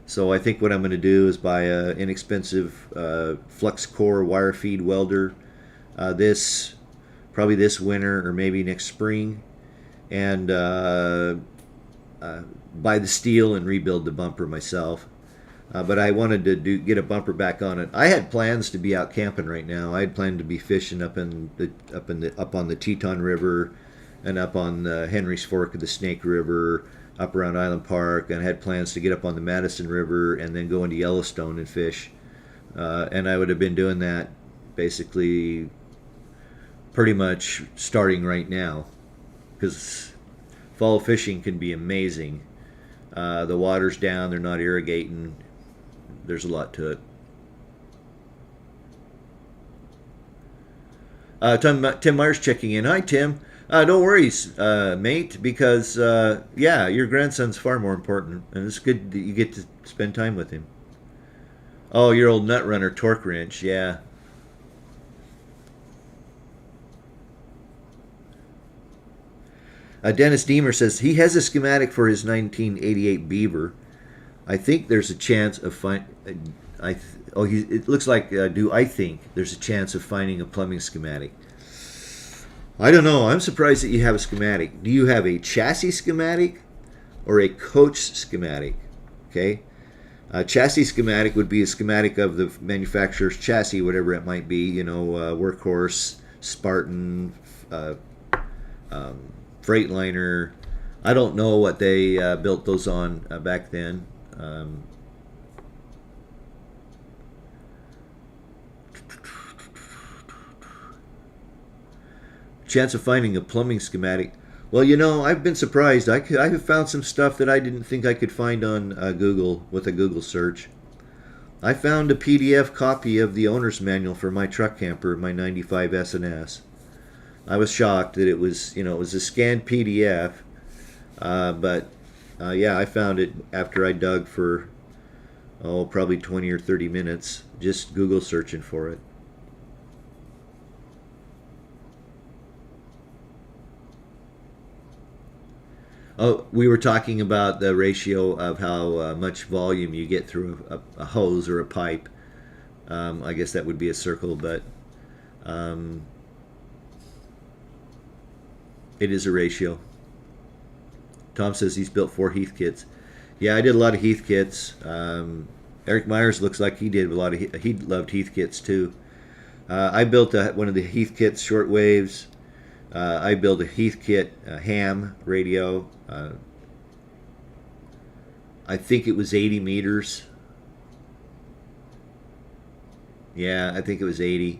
So I think what I'm going to do is buy an inexpensive flux core wire feed welder probably this winter or maybe next spring, and buy the steel and rebuild the bumper myself. But I wanted to get a bumper back on it. I had plans to be out camping right now. I had planned to be fishing up on the Teton River, and up on the Henry's Fork of the Snake River, up around Island Park, and I had plans to get up on the Madison River and then go into Yellowstone and fish. And I would have been doing that basically pretty much starting right now, because fall fishing can be amazing. The water's down, they're not irrigating. There's a lot to it. Tim Myers checking in. Hi, Tim. Don't worry, mate, because your grandson's far more important, and it's good that you get to spend time with him. Oh, your old nut runner torque wrench, yeah. Dennis Deemer says he has a schematic for his 1988 Beaver. I think there's a chance of it looks like, do I think there's a chance of finding a plumbing schematic? I don't know. I'm surprised that you have a schematic. Do you have a chassis schematic or a coach schematic? Okay. A chassis schematic would be a schematic of the manufacturer's chassis, whatever it might be, Workhorse, Spartan, Freightliner. I don't know what they built those on back then. Chance of finding a plumbing schematic. Well, I've been surprised. I have found some stuff that I didn't think I could find on Google with a Google search. I found a PDF copy of the owner's manual for my truck camper, my 95 S&S. I was shocked that it was a scanned PDF, but yeah, I found it after I dug for probably 20 or 30 minutes just Google searching for it. Oh, we were talking about the ratio of how much volume you get through a hose or a pipe. I guess that would be a circle, but it is a ratio. Tom says he's built 4 Heath kits. Yeah, I did a lot of Heath kits. Eric Myers looks like he did a lot of. He loved Heath kits too. I built one of the Heath kits shortwaves. I built a Heath kit ham radio. I think it was 80 meters. Yeah, I think it was 80.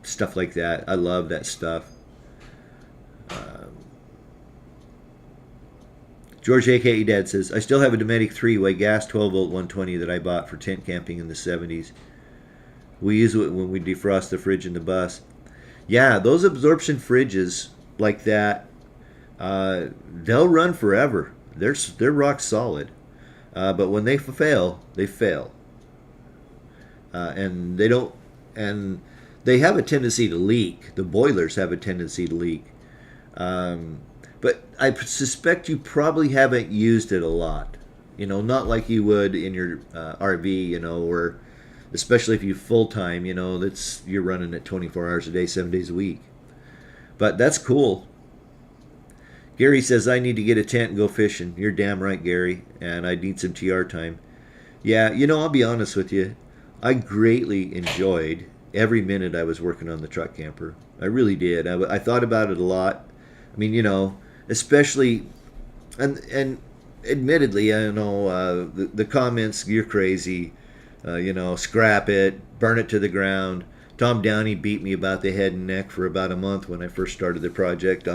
Stuff like that. I love that stuff. George A.K.E. Dad says, I still have a Dometic 3-way gas 12-volt 120 that I bought for tent camping in the 70s. We use it when we defrost the fridge in the bus. Yeah, those absorption fridges like that, they'll run forever. They're rock solid. But when they fail, they fail. And they don't, and they have a tendency to leak. The boilers have a tendency to leak. But I suspect you probably haven't used it a lot. Not like you would in your RV, or especially if you full time, you're running it 24 hours a day, 7 days a week. But that's cool. Gary says, I need to get a tent and go fishing. You're damn right, Gary. And I need some TR time. Yeah, I'll be honest with you. I greatly enjoyed every minute I was working on the truck camper. I really did. I thought about it a lot. I mean, especially, and admittedly, I know the comments, you're crazy, scrap it, burn it to the ground. Tom Downey beat me about the head and neck for about a month when I first started the project,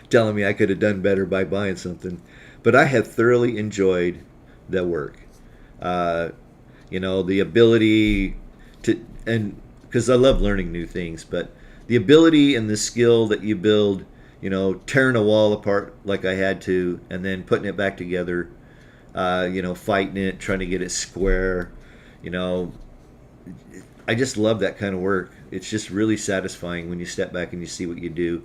telling me I could have done better by buying something. But I have thoroughly enjoyed the work. The ability to, and because I love learning new things, but the ability and the skill that you build, tearing a wall apart like I had to, and then putting it back together, fighting it, trying to get it square, I just love that kind of work. It's just really satisfying when you step back and you see what you do.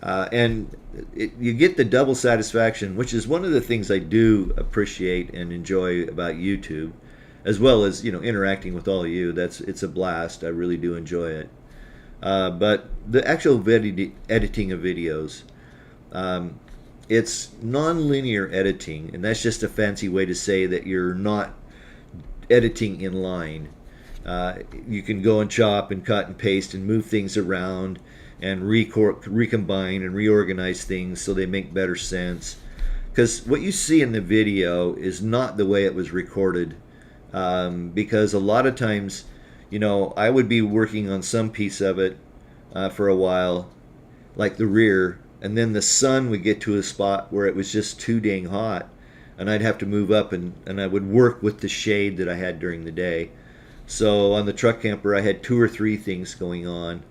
And you get the double satisfaction, which is one of the things I do appreciate and enjoy about YouTube, as well as, interacting with all of you. It's a blast. I really do enjoy it. But the actual editing of videos, it's non-linear editing, and that's just a fancy way to say that you're not editing in line. You can go and chop and cut and paste and move things around and recombine and reorganize things so they make better sense. Because what you see in the video is not the way it was recorded. Because a lot of times, I would be working on some piece of it for a while, like the rear, and then the sun would get to a spot where it was just too dang hot, and I'd have to move up and I would work with the shade that I had during the day. So on the truck camper, I had 2 or 3 things going on.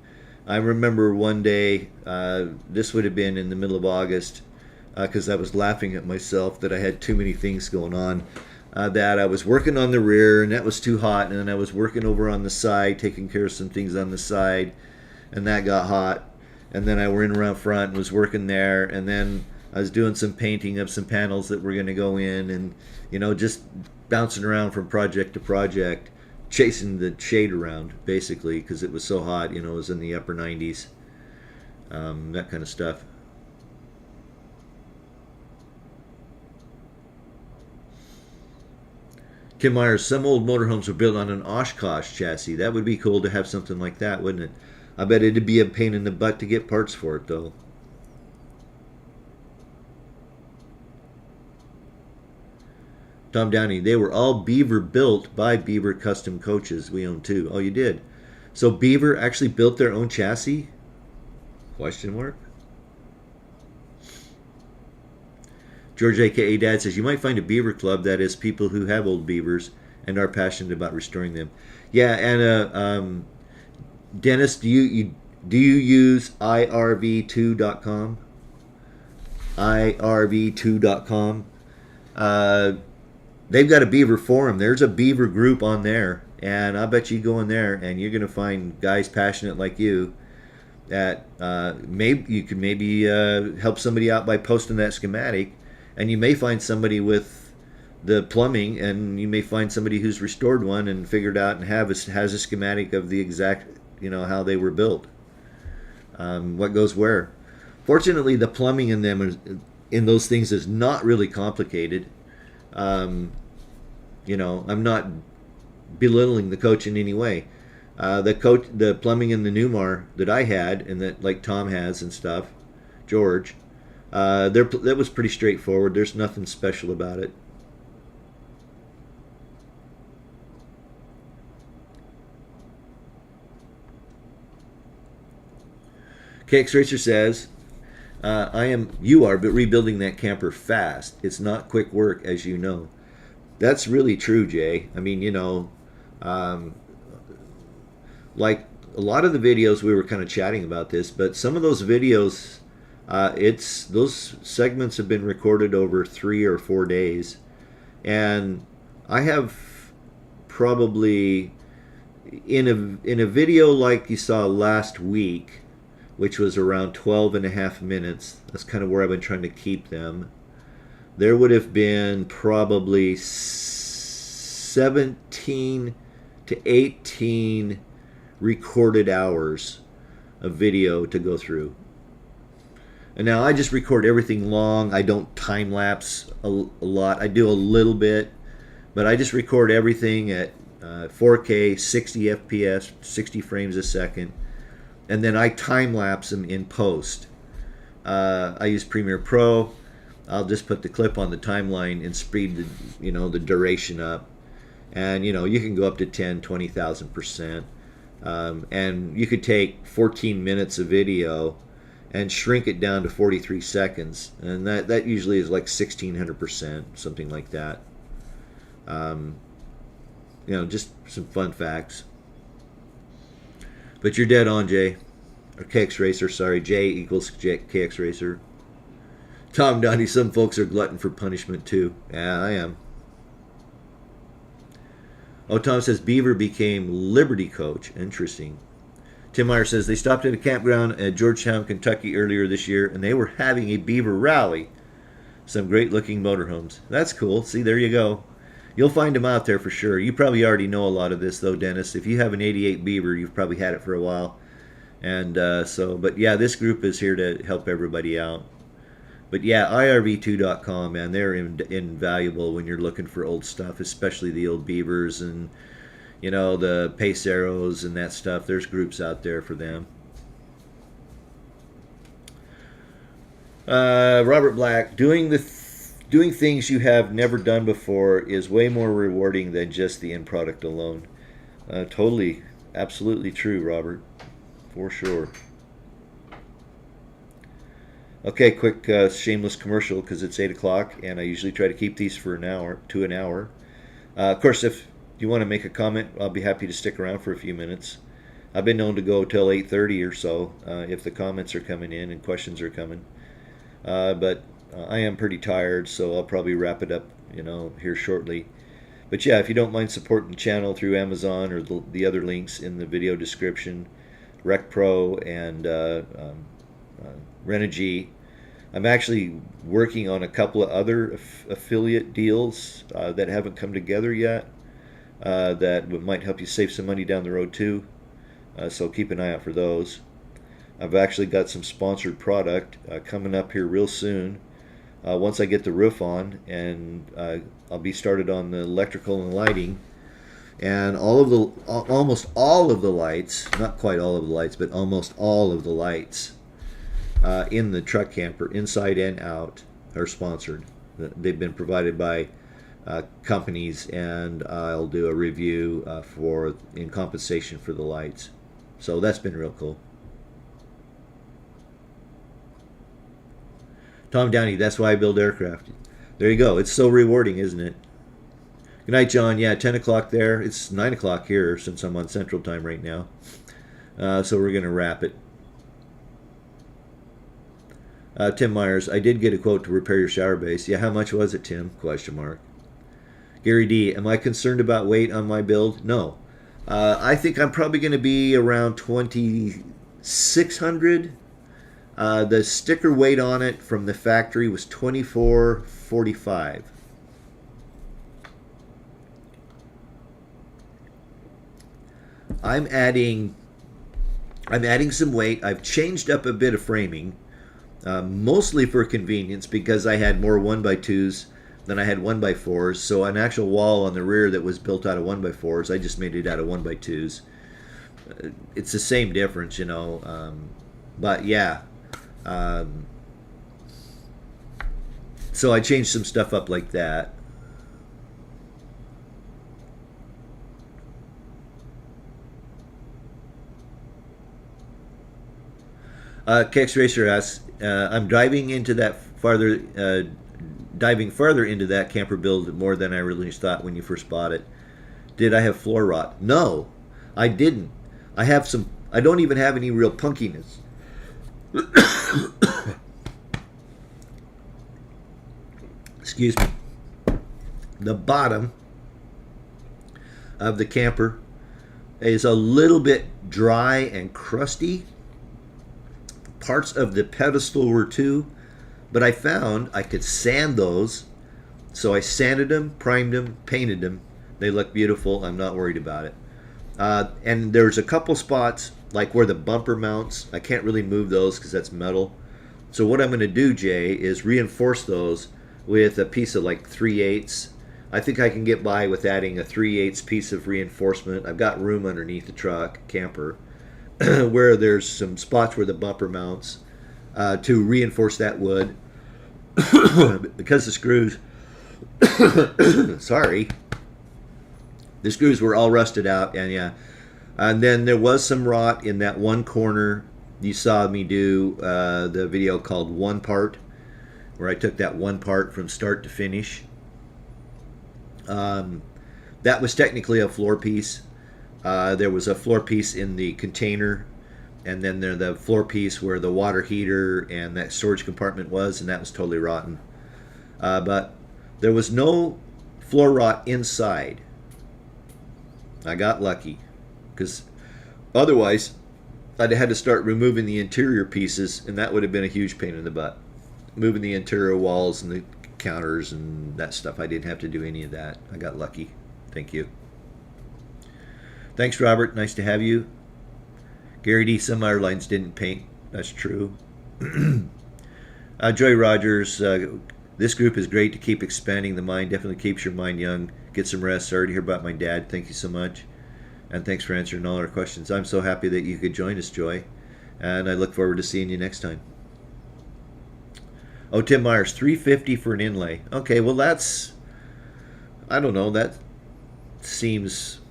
I remember one day, this would have been in the middle of August, because I was laughing at myself that I had too many things going on. That I was working on the rear, and that was too hot, and then I was working over on the side, taking care of some things on the side, and that got hot. And then I went around front and was working there, and then I was doing some painting of some panels that were going to go in, and just bouncing around from project to project. chasing the shade around, basically, because it was so hot. You know, it was in the upper 90s, that kind of stuff. Kim Myers, some old motorhomes were built on an Oshkosh chassis. That would be cool to have something like that, wouldn't it? I bet it'd be a pain in the butt to get parts for it, though. Tom Downey, they were all Beaver built by Beaver Custom Coaches. We own two. Oh, you did. So Beaver actually built their own chassis? Question mark. George AKA Dad says you might find a Beaver club that is people who have old Beavers and are passionate about restoring them. Yeah, and Dennis, do you use irv2.com? irv2.com. They've got a Beaver forum. There's a Beaver group on there, and I bet you go in there and you're going to find guys passionate like you that maybe you could maybe help somebody out by posting that schematic, and you may find somebody with the plumbing, and you may find somebody who's restored one and figured out and has a schematic of the exact, you know, how they were built, what goes where. Fortunately, the plumbing in them in those things is not really complicated. You know, I'm not belittling the coach in any way. The plumbing in the Newmar that I had, and that like Tom has and stuff, George, that was pretty straightforward. There's nothing special about it. KX Racer says, you are rebuilding that camper fast. It's not quick work, as you know. That's really true, Jay. I mean, you know, like a lot of the videos, we were kind of chatting about this, but some of those videos, those segments have been recorded over 3 or 4 days, and I have probably in a video like you saw last week, which was around 12 and a half minutes. That's kind of where I've been trying to keep them. There would have been probably 17 to 18 recorded hours of video to go through. And now I just record everything long. I don't time lapse a lot. I do a little bit, but I just record everything at 4K, 60 FPS, 60 frames a second. And then I time lapse them in post. I use Premiere Pro. I'll just put the clip on the timeline and speed the duration up, and you can go up to 10, 20,000%. And you could take 14 minutes of video and shrink it down to 43 seconds, and that usually is like 1,600%, something like that. Just some fun facts. But you're dead on, Jay. Or KX Racer, sorry. J equals KX Racer. Tom Downey, some folks are glutton for punishment too. Yeah, I am. Oh, Tom says Beaver became Liberty Coach. Interesting. Tim Meyer says they stopped at a campground at Georgetown, Kentucky earlier this year, and they were having a Beaver rally. Some great looking motorhomes. That's cool. See, there you go. You'll find them out there for sure. You probably already know a lot of this, though, Dennis. If you have an 88 Beaver, you've probably had it for a while. And but yeah, this group is here to help everybody out. But yeah, irv2.com, man, they're invaluable when you're looking for old stuff, especially the old Beavers and, the Pace Arrows and that stuff. There's groups out there for them. Robert Black, doing things you have never done before is way more rewarding than just the end product alone. Totally, absolutely true, Robert, for sure. Okay, quick shameless commercial because it's 8 o'clock, and I usually try to keep these for an hour. Of course, if you want to make a comment, I'll be happy to stick around for a few minutes. I've been known to go till 8:30 or so if the comments are coming in and questions are coming. But I am pretty tired, so I'll probably wrap it up, here shortly. But yeah, if you don't mind supporting the channel through Amazon or the other links in the video description, Rec Pro and Renogy. I'm actually working on a couple of other affiliate deals that haven't come together yet. that might help you save some money down the road too. So keep an eye out for those. I've actually got some sponsored product coming up here real soon. Once I get the roof on, and I'll be started on the electrical and lighting, and almost all of the lights, not quite all of the lights, but almost all of the lights in the truck camper, inside and out, are sponsored. They've been provided by companies, and I'll do a review in compensation for the lights. So that's been real cool. Tom Downey, that's why I build aircraft. There you go. It's so rewarding, isn't it? Good night, John. Yeah, 10 o'clock there. It's 9 o'clock here since I'm on Central Time right now. So we're going to wrap it. Tim Myers, I did get a quote to repair your shower base. Yeah, how much was it, Tim? Question mark. Gary D, am I concerned about weight on my build? No. I think I'm probably going to be around 2,600. The sticker weight on it from the factory was 2445. I'm adding some weight. I've changed up a bit of framing, mostly for convenience, because I had more 1x2s than I had 1x4s. So an actual wall on the rear that was built out of 1x4s, I just made it out of 1x2s. It's the same difference, you know. But yeah. So I changed some stuff up like that. Kex Racer asks, I'm diving further into that camper build more than I really thought when you first bought it. Did I have floor rot? No, I didn't. I don't even have any real punkiness. Excuse me. The bottom of the camper is a little bit dry and crusty. Parts of the pedestal were too, but I found I could sand those. So I sanded them, primed them, painted them. They look beautiful. I'm not worried about it. And there's a couple spots, like where the bumper mounts. I can't really move those because that's metal. So what I'm going to do, Jay, is reinforce those with a piece of like 3/8. I think I can get by with adding a 3/8 piece of reinforcement. I've got room underneath the truck camper where there's some spots where the bumper mounts to reinforce that wood. Because the screws, sorry, the screws were all rusted out, and yeah. And then there was some rot in that one corner. You saw me do the video called One Part, where I took that one part from start to finish. That was technically a floor piece. There was a floor piece in the container, and then there the floor piece where the water heater and that storage compartment was, and that was totally rotten. But there was no floor rot inside. I got lucky, because otherwise I'd had to start removing the interior pieces, and that would have been a huge pain in the butt. Moving the interior walls and the counters and that stuff. I didn't have to do any of that. I got lucky. Thank you. Thanks, Robert. Nice to have you. Gary D, some airlines didn't paint. That's true. Joy Rogers, this group is great to keep expanding the mind. Definitely keeps your mind young. Get some rest. Sorry to hear about my dad. Thank you so much. And thanks for answering all our questions. I'm so happy that you could join us, Joy. And I look forward to seeing you next time. Oh, Tim Myers, $350 for an inlay. Okay, well that's, I don't know, that seems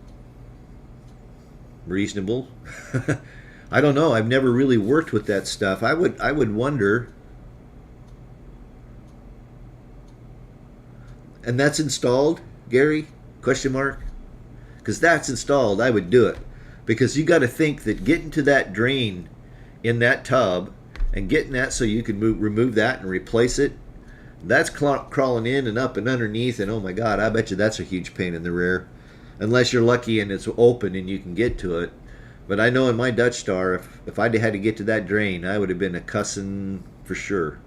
reasonable. I don't know. I've never really worked with that stuff. I would wonder. And that's installed, Gary? Question mark. Because that's installed, I would do it. Because you got to think that getting to that drain in that tub and getting that so you can remove that and replace it, that's crawling in and up and underneath, and oh my God, I bet you that's a huge pain in the rear. Unless you're lucky and it's open and you can get to it. But I know in my Dutch Star, if I'd had to get to that drain, I would have been a cussing for sure.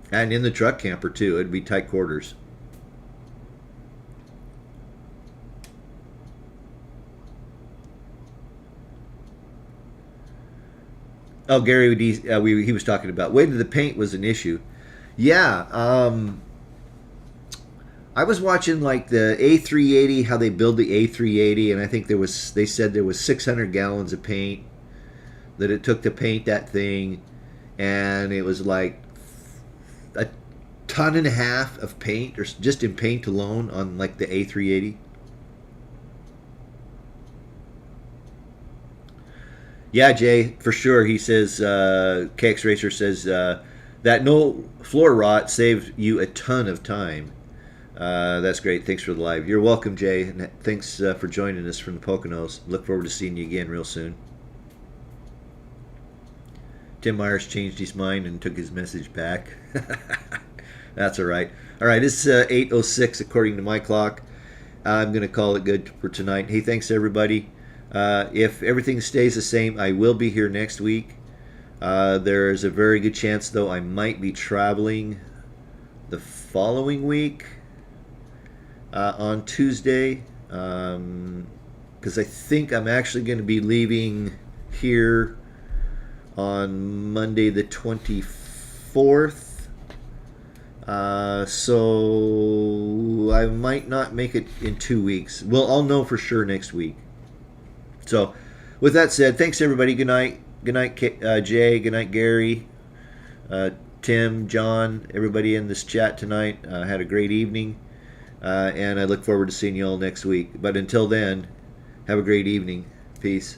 And in the truck camper too, it'd be tight quarters. Oh, Gary, he was talking about weight of the paint was an issue. Yeah, I was watching like the A380, how they build the A380, and I think they said there was 600 gallons of paint that it took to paint that thing, and it was like a ton and a half of paint, or just in paint alone on like the A380. Yeah, Jay, for sure. He says, KX Racer says that no floor rot saved you a ton of time. That's great. Thanks for the live. You're welcome, Jay, and thanks for joining us from the Poconos. Look forward to seeing you again real soon. Tim Myers changed his mind and took his message back. That's all right. All right, it's 8:06 according to my clock. I'm going to call it good for tonight. Hey, thanks, everybody. If everything stays the same, I will be here next week. There's a very good chance, though, I might be traveling the following week on Tuesday, because I think I'm actually going to be leaving here on Monday the 24th. So I might not make it in 2 weeks. Well, I'll know for sure next week. So, with that said, thanks everybody. Good night. Good night, Jay. Good night, Gary. Tim, John, everybody in this chat tonight. Had a great evening. And I look forward to seeing you all next week. But until then, have a great evening. Peace.